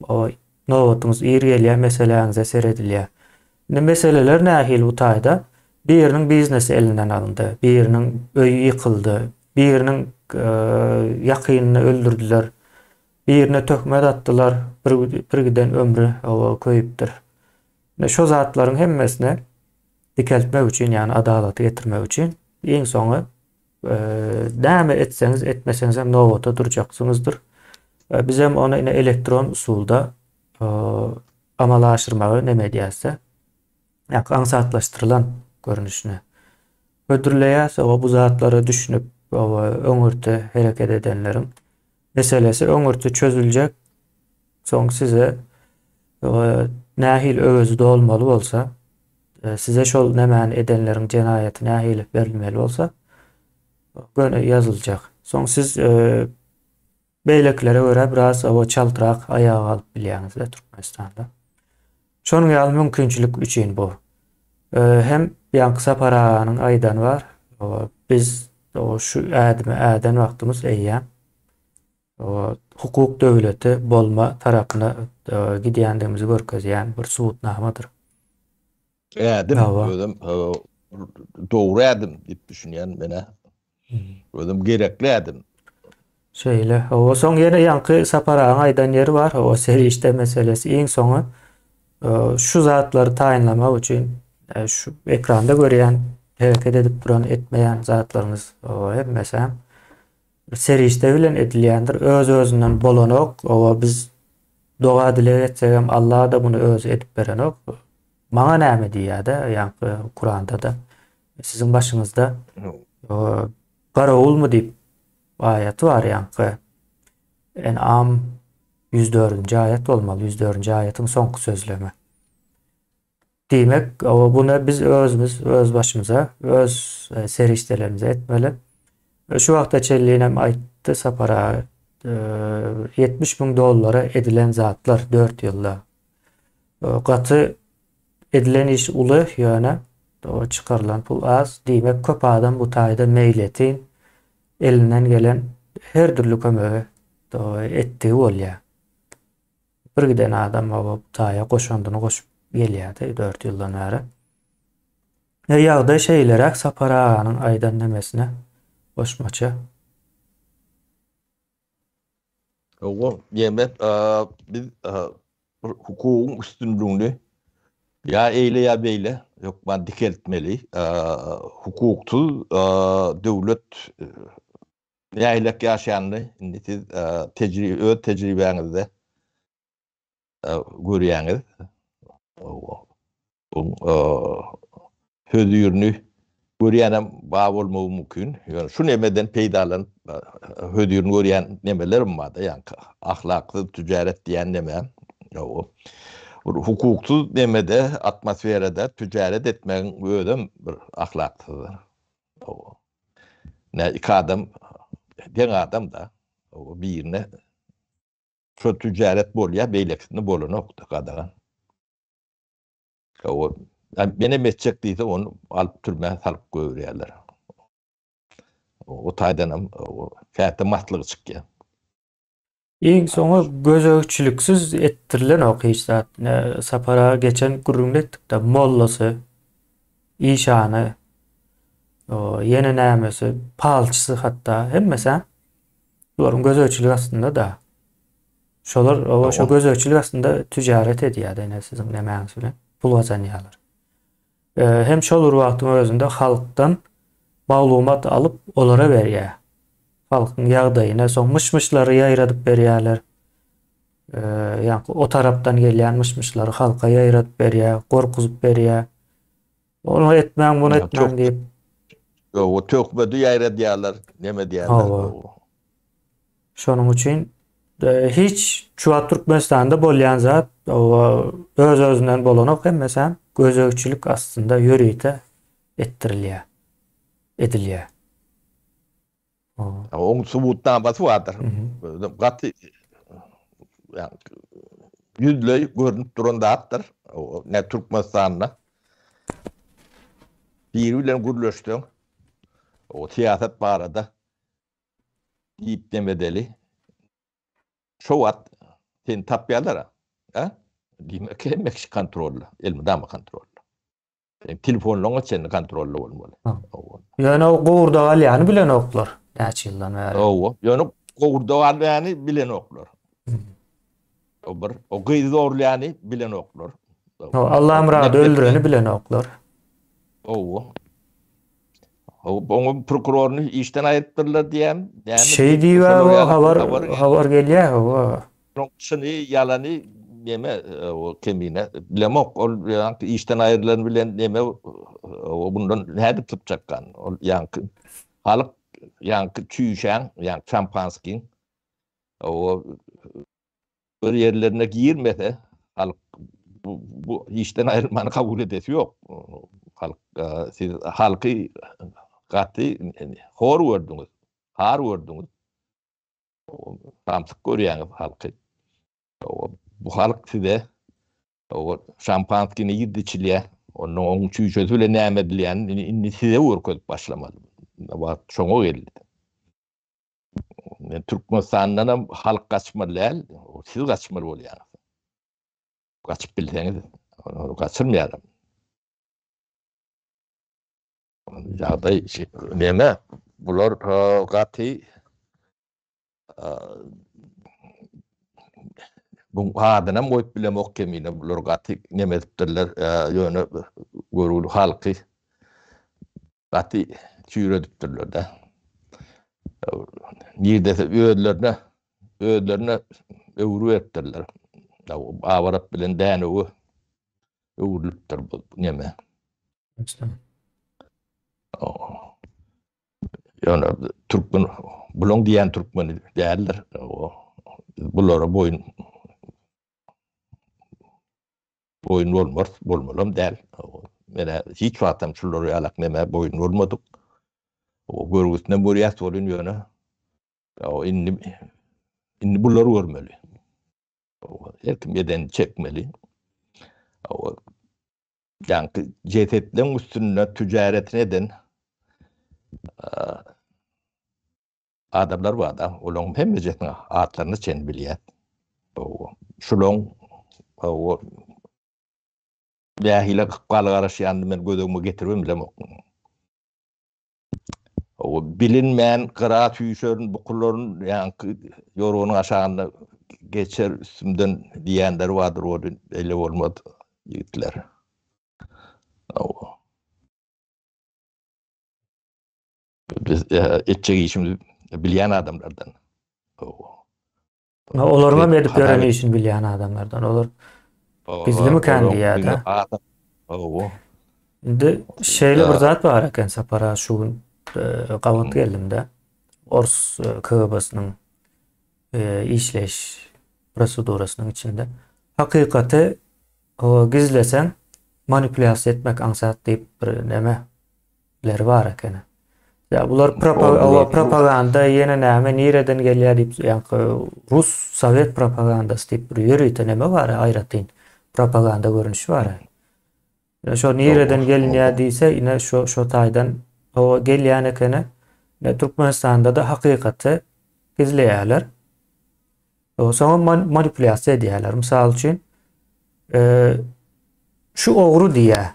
o nowatyňyz ýer gelýär, meseleňize seredilýär. Ne meseleler nähil bu taýda biriniň biznesi elinden alındy, biriniň öýü ýykyldy, biriniň ýakynyny öldürdiler, birine töhmet atdylar, bir giden ömrü köýüpdir. Şo zatlaryň hemmesine dikeltmek üçin, ýani adalaty getirmek üçin iň soňy näme etseňiz, etmeseňiz hem nowata durjaksyňyzdyr. Biz hem onu ine elektron usulda amalaşdyrmagy näme diýärse, aňsatlaşdyrylan görünüşine ödürleýärse o bu zatlary düşünüp öňürde hereket edenleriň meselesi öňürde çözüljek. Soň size nähil öwüzde bolmaly bolsa, size şol nämäni edenleriň jenaýaty nähil berilmeli bolsa, göne ýazyljak. Soň siz beýleklere görä biraz çaltyrak aýaga alyp bilýäňiz de Türkmenistanda. Şonuň ýaly mümkinçilik üçin bu. Hem ýanky saparanyň aýdan var. Biz şu äden wagtymyz eýýär. Hukuk döwleti bolma tarapyna gidýändigimizi görkezýän bir suwutnamadyr. Özüm doğru edim diýip düşünýän mene. Özüm gerekli edim. Şeýle, o soň ýene ýanky saparanyň aýdan ýeri bar. O serişde meselesi iň soňy şu zatlary taýinlamak üçin şu ekranda görýän, hereket edip duran etmeýän zatlaryňyz hemmesem serişde bilen edilýändir. Öz-özünden bolanok, biz doga dile etsem Allah da bunu öz edip berenok. Maňa näme diýär-de, ýanky Kur'anda da sizin başyňyzda garawul diýip ayet var ýanky. En'am 104-nji ayet bolmaly, 104-nji ayetin soňky sözlemi. Demek bunu biz özümüz, öz başımıza, öz seriştelerimize etmeli. Şu wagtda çelliğinem aýtdy sapara $70.000 edilen zatlar 4 ýylda. Gaty edilen iş uly ýöne o çıkarılan pul az. Demek köp adam bu taýda meýletin elinden gelen her türlü kömegi etdiği bolýar. Bir giden adam bu taýa goşandyny goşup gelýär 4 ýyldan bäri. Ýagda şeýlerek saparanyň aýdan nemesine goşmaça. O ýeme biz hukukun üstünlüğünü ya eyle ya beyle yok ben dikeltmeli. Hukuksuz devlet yaylak yaşayanlı siz tecrübenizde görüyorsunuz. Hödürünü görüyenem bağ olmağı mümkün. Yani şu nemeden peydalan hödürünü görüyen nemelerim vardı. Yani ahlaklı ticaret diyen nemem. Hukuksuz nemede atmosferede ticaret etmenin ödüm bir ahlaksızdır. Ne iki adam, den adam da birine şu ticaret bolya beyleksini bolunu okuduk kadar. Benim etecek değilse onu alıp türmeye salıp koyuyorlar. O taydanım, o fiyatı matlığı çıkıyor. İň soňa gözökçülüksiz ettirilen okuyuşlar. Sapara geçen gurrunletdik de mollasy, işanı, yeni nämesi, palçısı hatta hemmesen şolaryň gözökçülük aslında da şolar şo gözökçülük aslında ticaret edýär ene sizin nämäňiz bilen pul gazanýarlar. Hem şol wagtyň özünde halkdan maglumat alıp olara berýär. Halkyň ýagdaýyna soň mışmışlary ýaýradyp berýärler. Yani o tarapdan gelýän mışmışlary halka ýaýradyp berýär, gorkuzyp berýär. Onu etmäň, bunu etmäň diýip. O tökmedi ýaýradýarlar, näme diýärler. Şonuň üçin hiç Çuwa Türkmenistanda bolýan zat öz özünden bolanok hemmesen gözökçülük aslında ýöreýte ettirilýär. Edilýär. Onun subutdan batı vardır. Gatı yani yüzle görünüp duranda attır. Ne Türkmenistan'da. Biriyle gürleştim. O siyaset barada deyip demedeli. Şu at sen tapyalara. Demek ki Meksik kontrollü. Elmeden mi kontrollü? Telefonla senin kontrollü olmalı. Yani o gowurda alýany bilen oklar. Näçe ýyldan bäri. Yani gowurda alýany bilen oklar. O gyzy orlýany bilen oklar. Allah murad öldüreni bilen oklar. Onu prokurorunu işten ayırtırlar diýem. Şey diýär, habar gelýär. Şunu yalanı neme o kemine bilemok ol yankı işten ayrılan bilen neme o bundan näde tutacakkan ol yankı halyk yankı çüýşäň yankı Şampanskin o bir yerlerine girmese halyk bu işten ayrılmanı kabul edesi yok. Halk siz halkı gaty hor gördüňiz, har gördüňiz. Tamsyk görýäňiz halky. Bu halk size o Şampanskini ýirdiçilýär. Onun çüýşesi bilen näme edilýän indi size görkezip başlamady. Wa şoňa geldi. Türkmenistandan halk gaçmaly, siz gaçmaly bolýar. Gaçyp bilseňiz, gaçyrmaýar. Ýagdaý näme? Bular gaty bu adana moýup bilemok kemine bular gaty näme edipdirler ýöne görüli halky gaty çüýredipdirler de. Nirde öýlerine öwrü etdirler. Awarat bilen dänewi öwrülipdir bu näme. Yani Türkmen bulun diyen Türkmen değerler. Bulara boyun olmalım değil. Mene hiç vatam şuları alak neme boyun olmadık. O görgüsüne buriyat olun yöne. Inni buları görmeli. Herkim yeden çekmeli. Yani cesetlerin üstüne ticaret neden adamlar var da olan hem cesetin atlarını çen bilýär. Şulon o bähile gykgaly garaşýandy men gözüme getirmem bilemok. O bilinmeyen kıra tüýşörün bu kulların yani yoruğunun aşağında geçer üstümden diyenler vardır o öyle olmadı yiğitler. Biz etçek işimizi bilen adamlardan. Olarga edip göreni için bilen adamlardan olur. Gizli mi kendi ya da? Indi şeyle bir zat var eken sapara şu qavat gelimde. Ors KGB'sinin işleş prosedurasının içinde. Hakikati gizlesen manipülasyon etmek ansat deyip bir nemeleri var eken. Ya bular propaganda yine näme nereden gelýär diýip ýa Rus Sovet propagandasy diýip bir ýörüýte neme var aýratyn propaganda görünüşi var. Ya şo nereden gelýär diýse ine şo taýdan o gelýän ekene Türkmenistanda da hakykatı gizleýärler. O soňra manipulasiýa edýärler. Mysal üçin şu ogru diýär.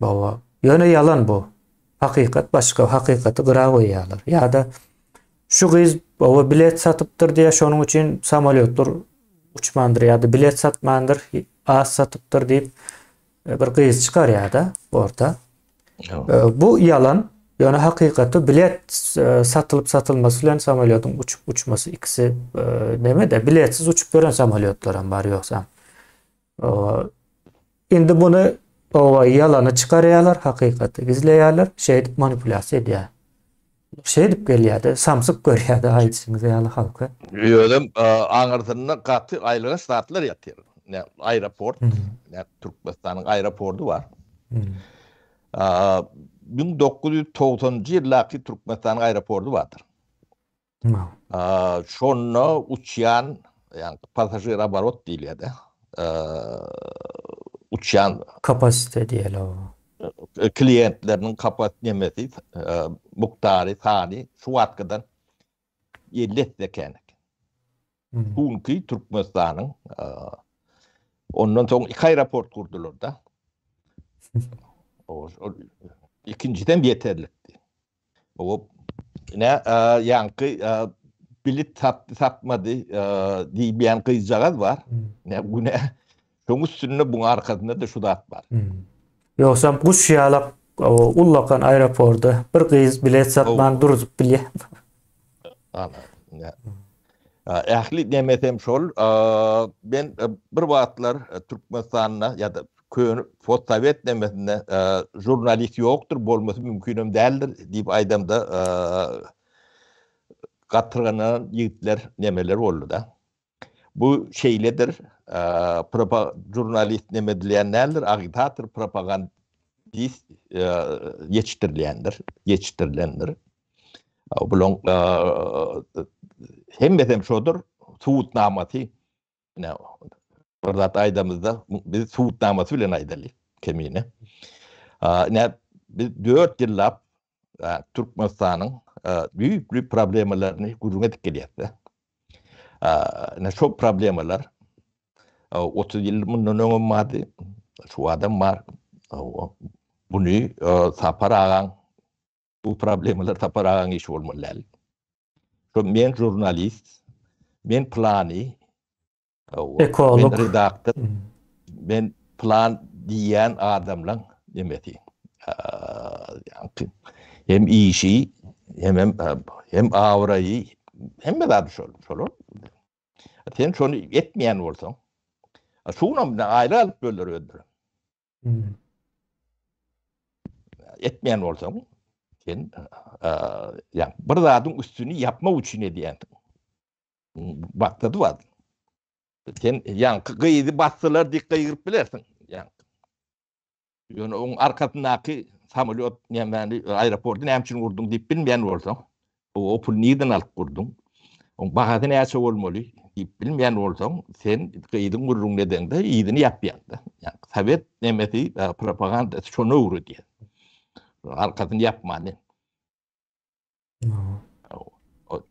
Baba, ýöne ýalan bu. Hakikat başka hakikati gıra koyuyorlar. Ya da şu kız o bilet satıptır diye şunun için samolyotlar uçmandır ya da bilet satmandır az satıptır deyip bir kız çıkar ya da orada. Bu yalan. Yani hakikati bilet satılıp satılması ile samolyotun uçup uçması ikisi deme de biletsiz uçup gören samolyotlar var yoksa. Şimdi bunu o yalanı çıkarıyorlar, hakikati gizleýärler, manipülasyon edýär. Dip gelýärdi, samsyk görýärdi aýtsyňyz ýaly halka. Ýödüm aňyrdyna gaty aýlyga saatlar ýatýar. Aeroport, Türkmenistanyň aeroportu var. 1990-njy ýyllaky Türkmenistanyň aeroportu bardyr. Şonu uçýan, ýani pasajer abarot diýilýär. Uçan kapasite diýeli o. Klientlerinin kapasitesi muktary sany şu wagtdan 50 ekenek. Çünki Türkmenistanyň ondan soň iki aeroport kurdular da. O ikinciden yeterlikdi. O ne ýanky bilet satmady diýýän kızjagaz var. Ne bu ne? Şoň üstünde buň arkasynda da şu zat bar. Ýoksa bu şýalak ullakan aeroportda bir kız bilet satman durup bilýär. Ähli demesem şol, ben bir wagtlar Türkmenistanyna ýa-da Sovet demesinde jurnalist ýokdur, bolmasy mümkünem däldir diýip aýdamda gatyrganan ýigitler nemeler boldy da. Bu şeyledir, jurnalist nemedilenlerdir, agitator, propagandist yetiştirilendir. Bulun hem şodur, suutnamasy, orada aydamızda biz suutnamasy bilen aýdaly kemine. Biz 4 ýyllap Türkmenistanyň büyük problemlerini gurruna dikkelýär. Şu problemler 30 yıl bundan öňe şu adam var. Bunu sapar agan bu problemler sapar agan iş bolmaly. Şu men jurnalist, men plani, ekolog, men redaktör, men plan diýen adamlar demeti. Hem işi hem awrayı hem de şol. Sen şonu etmeyen bolsaň, şunu bilen aýry alyp böler öldür. Etmeyen bolsaň, sen ýa bir zadyň üstüni yapma üçin edýän. Baktady var. Sen ýa gyýdy bassalar dikkat girip bilersiň. Ýöne oň arkasyndaky samolyot näme aeroportda näme üçin gurdum diýip bilmeýän bolsaň, o pul neden alyp gurdum? Oň bahasy näçe bolmaly? Bilmeyen olsam sen kıydın gurrun neden de iyidini yapmayandı. Yani Sovet nemeti propaganda şonu uğru diye. Arkasını yapmadı.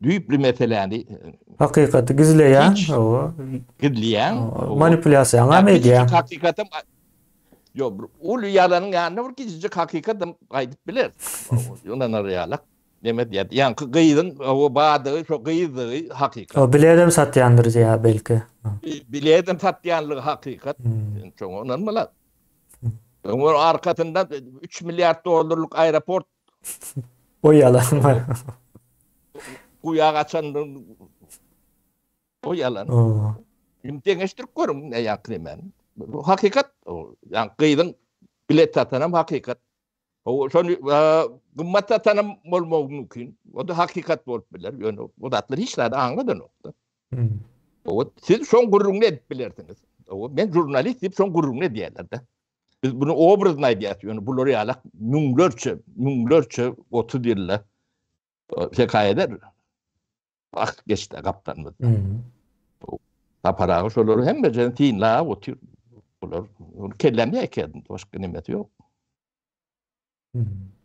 Büyük bir meseleni hakikati gizleyen manipülasyon medya. Hakikatim ulu yalanın yanına var ki hakikat aydıp bilir. Ondan arayalak. neme diýär. Yani gıydın o badygy, şo gıydygy hakykat. O biledem satyandyr ya belki. Biledem satyanlygy hakykat. Çoňa onanmalar. Onun arkasından 3 milyar dolarlık aeroport O yalan. kuyağa açanın o yalan. O. Deňeşdirip görüm ne ýaklymen. Bu hakykat. Yani gıydın bilet satanam hakykat. O şonu gymmat satanam bolmagy mümkin. O da hakykat bolup biler. Ýöne o datlar hiç näde aňladan okda. O siz şoň gurrunly edip bilersiňiz. O men jurnalist diýip şoň gurrunly diýerler de. Biz bunu obrazyna diýýäs. Ýöne bulary ýalak müňlerçe otu diýerler. Hekaýeder. Wagt geçdi gapdanmyz. Taparagy şolary hemme jentinla otur. Bular kellemde eken başga nemeti ýok.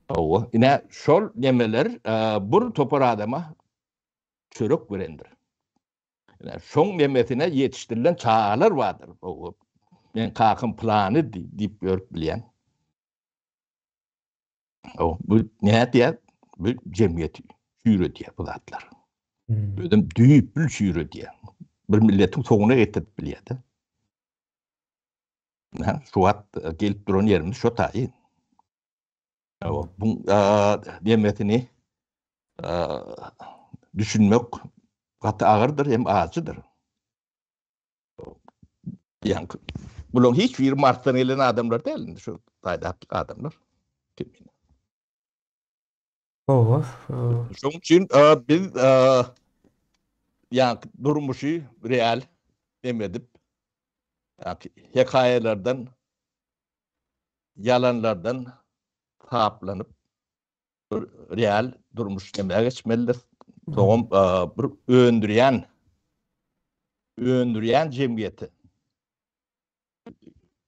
O ine şol nemeler bir topar adama çörek berendir. Yani şoň nemetine yetişdirilen çağalar vardır. O men kakın planı diýip görüp bilýän. O bu näde diýär? Bu jemgyýet ýürü diýär bu zatlar. Ödüm düýüp bil ýürü diýär. Bir milletiň soňuna getirip bilýär. Şu at gelip duran yerimiz şu tayin. Bu nimetini düşünmek katı ağırdır hem ağacıdır. Yani bunun hiçbir marttan gelen adamlar değil. Şu taydatlık adamlar. Şunun için biz yani durmuşu real demedip hikayelerden, yalanlardan taplanıp real durmuş demeye geçmelidir. Soğum bir öndüren cemiyeti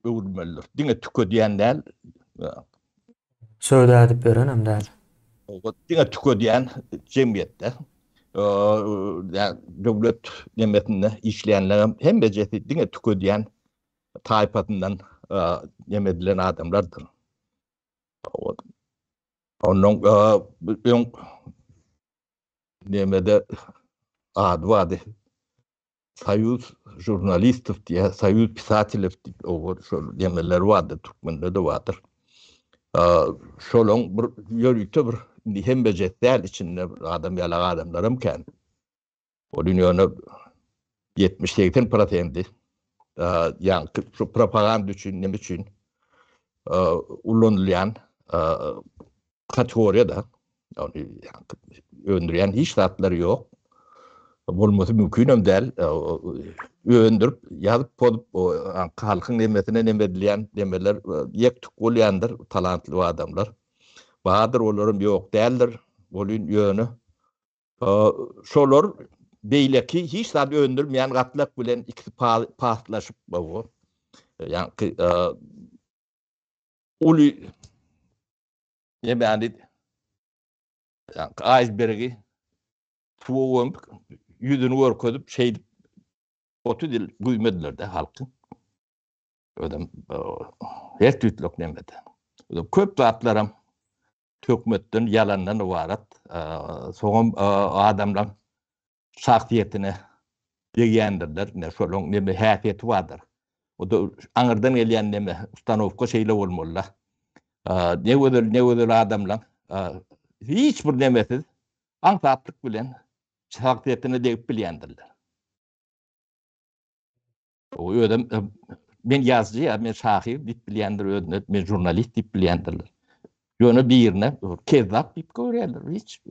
öğrenmelidir. Dine tükediyenler Söyle edip veren hem de. Dine tükediyen cemiyette yani devlet nimetinde işleyenler hem beceri dine tükediyen tayfatından yemedilen adamlardır. Onun nemede adı vardı. Sayuz jurnalistov diye, Sayuz pisatelov diye o şol yemeler vardı. Türkmen'de de vardır. Şolun bir yörüte bir hem beceriler içinde adam yalağı adamlarım ken. O dünyanın 70-80% yani şu propaganda için, ne için ullanılan kategoriyada yani öndüren hiç tatları yok. Bulması mümkün hem değil. Öndürüp, yazıp kodup halkın nimetine nemedilen demeler yek tük olayandır, talantlı adamlar. Bahadır onların yok değildir. Olun yönü. Şolar beyleki hiç tadı öndürmeyen katlak bilen ikisi pahtılaşıp bu. Yani ulu yani iceberg'i tuğum yüzünü örködüp şey otu dil güymediler de halkın. Ödem her tütlük nemedi. Ödem köp zatlarım tökmetten yalandan varat. Soğum adamlar şahsiyetine degendirler. Ne şolun neme häsiyeti vardır. O da aňyrdan gelýän neme ustanowka şeýle bolmaly. Ne öder adamlar hiç bir nemesiz aňsatlyk bilen şahsiyetine degip bilýändirler. O ödem men ýazgy ýa men şahyr diýip bilýändir ödnet men jurnalist diýip bilýändirler. Ýöne birine kezzap diýip görýärler. Hiç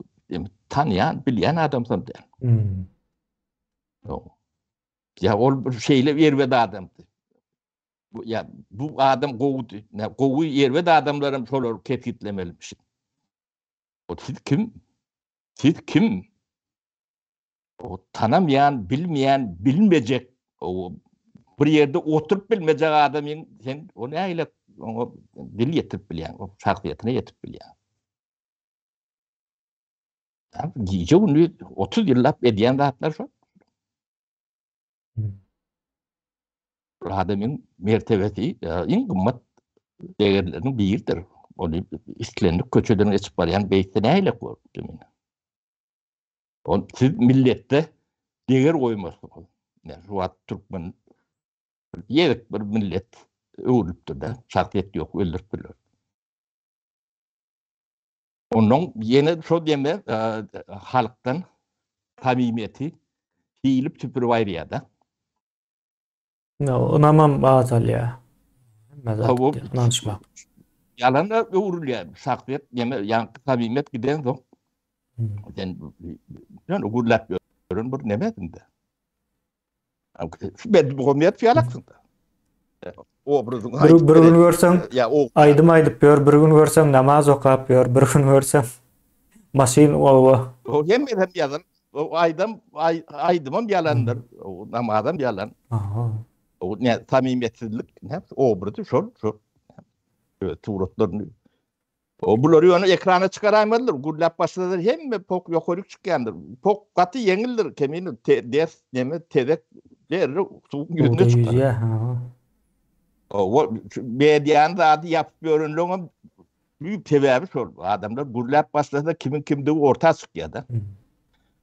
tanıyan, bilýän adam sandy. Ya ol şeýle ýerwede adamdy. Ya bu adam gowdy. Ne gowy ýerwede adamlarym şolar ketgitlemelimiş. O siz kim? O tanamayan, bilmeyen, bilmeyecek o bir yerde oturup bilmeyecek adamın sen o näyle o dil yetip bilýän, o şahsiyetine yetip bilýän. Giýje bunu 30 ýyllap edýän zatlar şu. Adamın mertebesi en gymmat değerlerinin biridir. Onu isklendik köçeden geçip baryan beýtde näyle görüp Siz millette deger koymasınız. Yani şu at Türkmen yerik bir millet öldürüptür da şarkiyet yok öldürüptürler. Onun yine şu deme halktan samimiyeti hiyilip tüpürüp ayrıyada. Onamam azal ya. Bu Nanışma. yalanla öğürlüyor. Şarkiyet yeme yani samimiyet giden son. Yani gurlat görün bir nemedin de. Ben bu komiyet fiyalaksın da. Bir gün görsem ya aydım aydıp yor, bir gün görsem namaz okap yor, bir gün görsem maşin o. O hem yalan. O aydımım yalandır. O namazım yalan. O ne samimiyetsizlik ne? O burada şu. Tuğrutlarını. O bunları onu ekrana çıkaramadılar. Gurlap başladılar. Hem pok yokoruk çıkandır. Pok katı yenildir. Kemini ders neme tedek der su yüzüne çıkar. O medyan da adı yapıyorum lan büyük sebebi şu. Adamlar gurlap başladı kimin kimde orta çıkıyor da.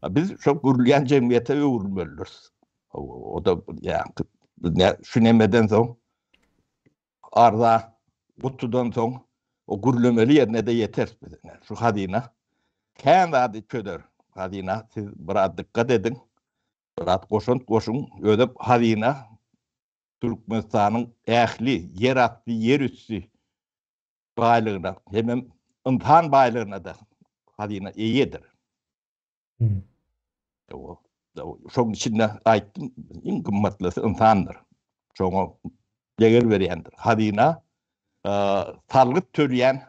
Biz çok gurlayan cemiyete öğrenmeliyiz. O da yani şu nemeden sonra arda kutudan sonra o gurlemeli yerine de yeter. Şu hadina. Kendi adı köder. Hadina siz biraz dikkat edin. Biraz koşun. Ödep hadina Türkmenistan'ın ehli, yer attı, yer üstü baylığına, hemen imtihan baylığına da hadina iyidir. Şunun içinde aytım, en kımmatlısı imtihandır. Şunu değer verendir. Hadina salgıt töreyen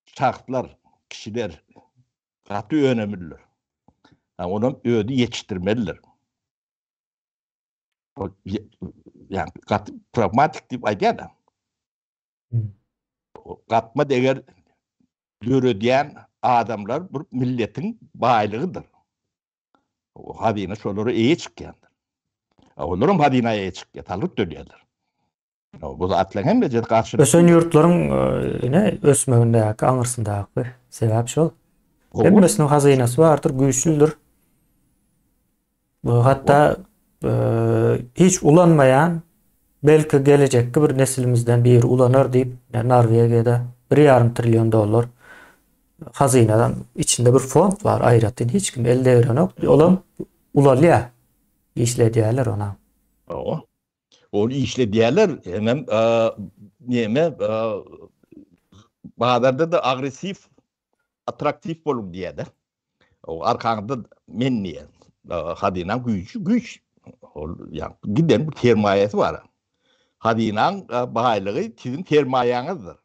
şartlar, kişiler katı önemlidir. Onun ödü yetiştirmelidir. Yani katı pragmatik deyip aydı da. Katma değer dörödeyen adamlar bu milletin baylığıdır. O hadine şoları iyi çıkyandır. Onların hadine iyi çıkıyor. Talık dönüyorlar. Bu zatlan hem de karşılıklı. Ösön yurtların ne ösmöğünde yak, anırsında yak bir sebep şol. Hemmesinin hazinası vardır, güçlüdür. Hatta hiç ulanmayan belki gelecek bir nesilimizden biri ulanır deyip Norvegia'da $1,5 trilyon hazineden içinde bir fond var ayratın hiç kim elde veren yok. Olan ulalya işlediyorlar ona. O işlediyorlar hemen neyme bazılarda da agresif atraktif bolum diye de. O arkanda men niye hadinan güç yani giden bir sermayesi var. Hadinan baylığı sizin sermayanızdır.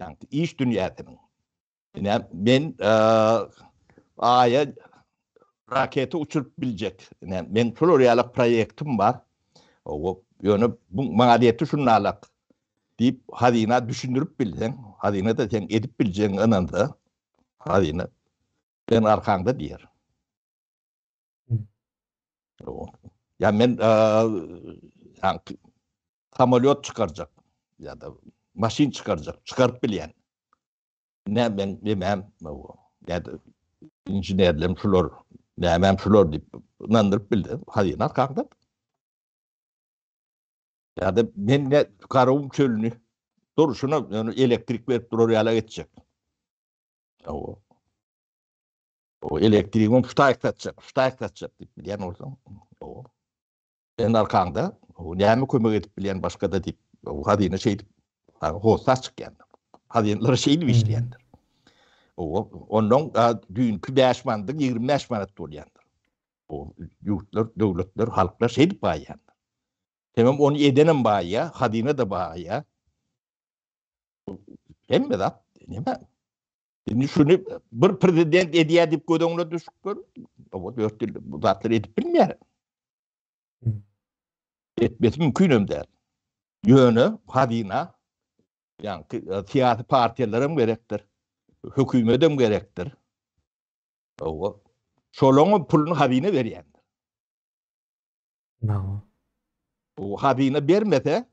Yani iş dünyasının. Yani ben Ay'a raketi uçurup bilecek. Yani ben Florya'lı proyektim var. O yönü bu maliyeti şunlarla deyip hadina düşündürüp bileceksin. Hadina da sen edip bileceksin anında. Hadina ben arkanda diyer. Yani ben yani samolyot çıkaracak ya da maşin çıkaracak. Çıkarıp bilen. Ne ben bilmem ya da injinerlerim şular ne ben şular deyip nandırıp bildi. Hadina arkanda. Ya da ben ne karım çölünü duruşuna yani elektrik verip oraya geçecek. O elektriğin tutacak deyip bilen olsam. Ben arkanda o neymi kömek edip bilen başka da deyip o hadine şey hosta çıkyan. Hadineleri şeyini işleyendir. Onun dünkü beşmandık 25 manat dolyandır. O yurtlar, devletler, halklar şey bayandır. Tamam onu edenin bağıya, hadine de bağıya. Hem mi da? Şimdi şunu bir prezident ediye edip koduğuna düşük gör. Ama bu zatları edip bilmeyer. Etmesi mümkün ömder. Yönü, hadine, yani siyasi partilerim gerektir. Hükümetim gerektir. Şolonun pulunu hadine veriyendir. O hadine vermese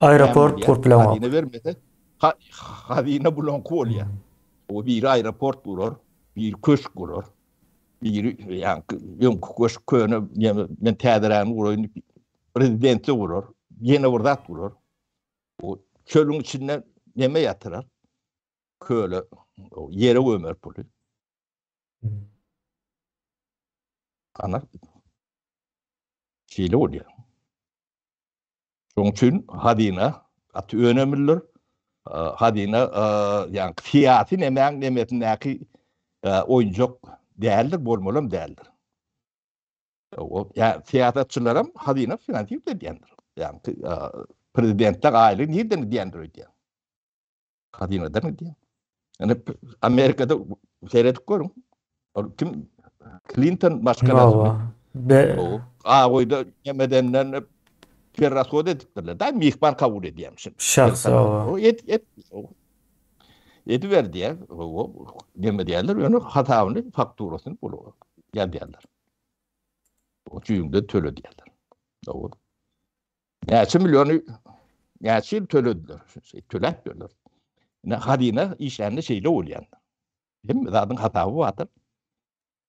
aeroport kurpulama. Hadine vermese hadine bulon kolya. O bir aeroport kurur, bir köşk kurur. bir yani yok koş köyüne men täzeräni uğrayın prezidenti vurur. Yine burada vurur. O çölün içinde neme yatırar. Köyle o yere ömer pulu. Ana şeyle oluyor. Onun için hadina atı önemlidir. Hadina yani siyasi nemetindeki oyuncak değerlidir, bolmalım değerlidir. O yani siyasetçilerim hadina finansif de diyendir. Yani prezidentler aile nereden diyendir diye. Hadina'dan diye. Yani Amerika'da seyredip görün. Kim Clinton başkanası mı? O oyda yemedenden Ferraso dediklerle da mihbar kabul ediyemsin. Şahsı o. O eti verdi ya. O yeme diyorlar. Onu hatavını fakturasını buluyor. Gel diyorlar. O cüyümde töle diyorlar. O. Neçe milyonu neçe tölediler. Töle diyorlar. Ne hadine işlerinde şeyle oluyor. Değil mi? Zaten hatavı vardır.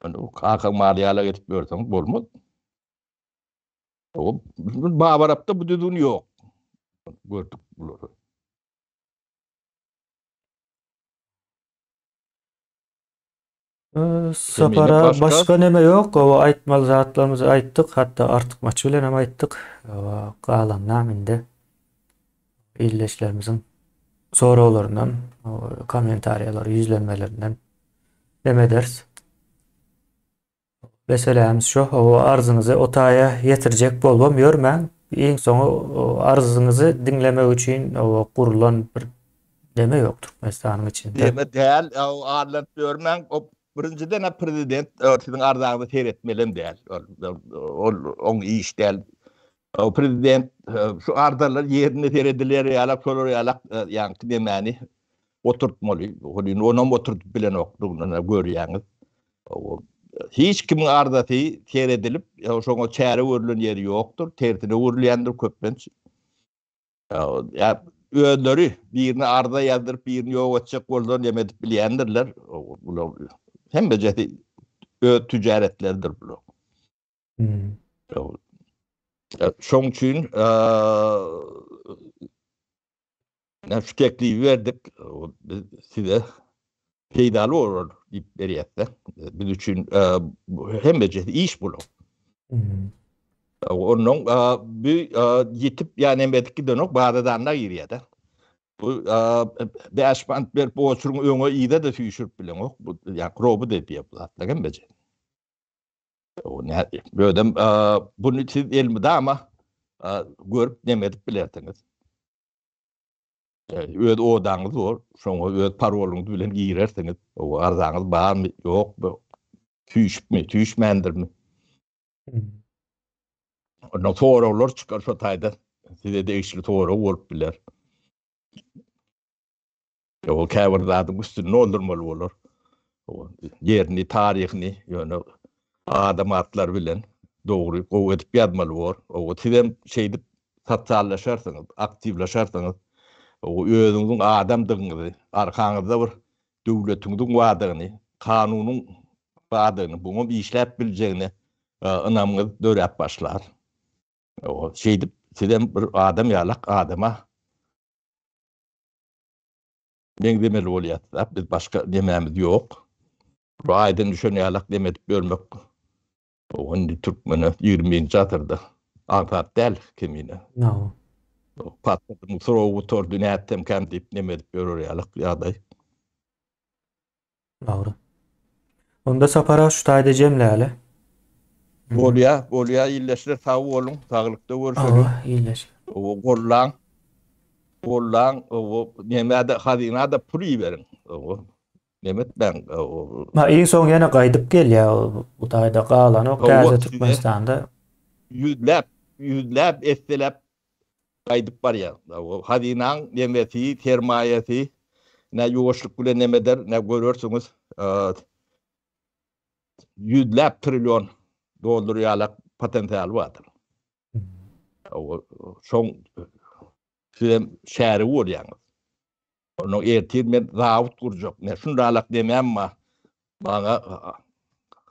Onu kalkan maliyala getip görsem olmaz. O Bavarap'ta bu dediğin yok. Gördük bunları. Sapara başka neme yok. O aytmalı zatlarımızı ayttık. Hatta artık maçı bilen ama ayttık. Kalan naminde illeşlerimizin sorularından, komentaryaları, yüzlenmelerinden neme ders. Meselemiz şu, o arzınızı otaya yetirecek bolmamıyor. Ben en sonu o arzınızı dinlemek için o kurulan bir deme yoktur mesanın içinde. Deme değil, o anlatıyorum ben, o birinciden prezident sizin arzağını seyretmeliyim değil. O iş değil. O prezident şu ardalar yerine seyrediler yalak, solar yalak, yani demeni oturtmalı. Onu oturtup bilen okuduğunu görüyorsunuz. Hiç kimin ardası seyredilip, sonra çare vurulun yeri yoktur. Tertine vurulayandır köpbenç. Ya öğünleri birini arda yazdırıp birini yok edecek olduğunu yemedip bileyendirler. Hem beceti ticaretlerdir bu. Şoň üçin şu teklifi verdik. Size feydalı olur deyip berýärler. Biz üçin hem beceti iş bulun. Onun bir yetip yani emediki dönük bağdadanlar girýärler. Bu beşbant bir boşurun öňe ýyda da süýşürip bilen ok. Bu ýa grobu dedi ýaplar hem beceti. O ne böyle bunu siz elmide ama görüp nemedip bilertiniz. Öd odanız var. Şoňa öd paroluňyzy bilen girersiniz. O arzaňyz barmy ýokmy? Tüýşipmi, tüýşmendirmi? Ondan soralar çıkar şu taýda. Size değişikli soru bolup biler. O käbir zadyň üstüne oldurmaly bolar. O yerini, taryhyny, ýöne adam atlar bilen doğru o edip yazmalı var. O sizem şeydi sosyallaşarsanız, aktivlaşarsanız o özüňiň adamdygyňyzy, arkaňyzda bir döwletiňiň wadyny, kanunyň wadyny, buňa işläp biljegini ynamyňyz dörep başlar. O şeydi sizem bir adam ýalak adama meňdemeli bolýar. Biz başka dememiz ýok. Bu aýdyn düşen ýalak demedip görmek. Onu Türkmeni 20-nji asyrda anfat del kimine. No. Patlatyň sorawy tor dünýätem kam diýip nemedip görýärlik ýagdaý. Doğru. Onda sapara şu taýda jemläli. Bolýa illeşler sag bolun, saglykda görüşelim. İyileş. O gollan o nemede hazinada pul ýeberin. O Nemet ben En son yana gaýdyp gelýär bu taýda galan o Gaza Türkmenistanda yüzläp estelep gaýdyp barýar. O hadinaň nemeti, sermaýesi ne ýoşluk bilen nemeder ne görürsüňiz yüzläp trilyon dollar ýalak potensial bardyr. O şoň şäheri bolýar. Onu ertir men zawut kurjak. Ne şundalak demem ma. Bana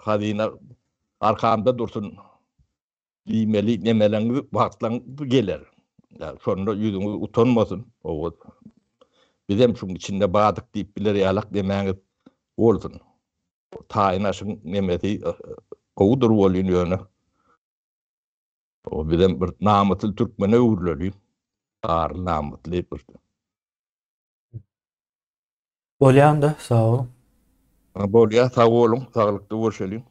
hazina arkamda dursun diýmeli nemeleňiz wagtlaň geler. Yani sonra yüzüňiz utanmasın. O bizem şuň içinde badyk diýip biler ýalak demäňiz bolsun. Taýnaşyň nemesi gowdur bolýan ýöne. O bizem bir namatly türkmene öwürleli. Ar namatly bir. Bolýan da, sağ olun. Bolýa, sag bolun, saglykda bolşalyň.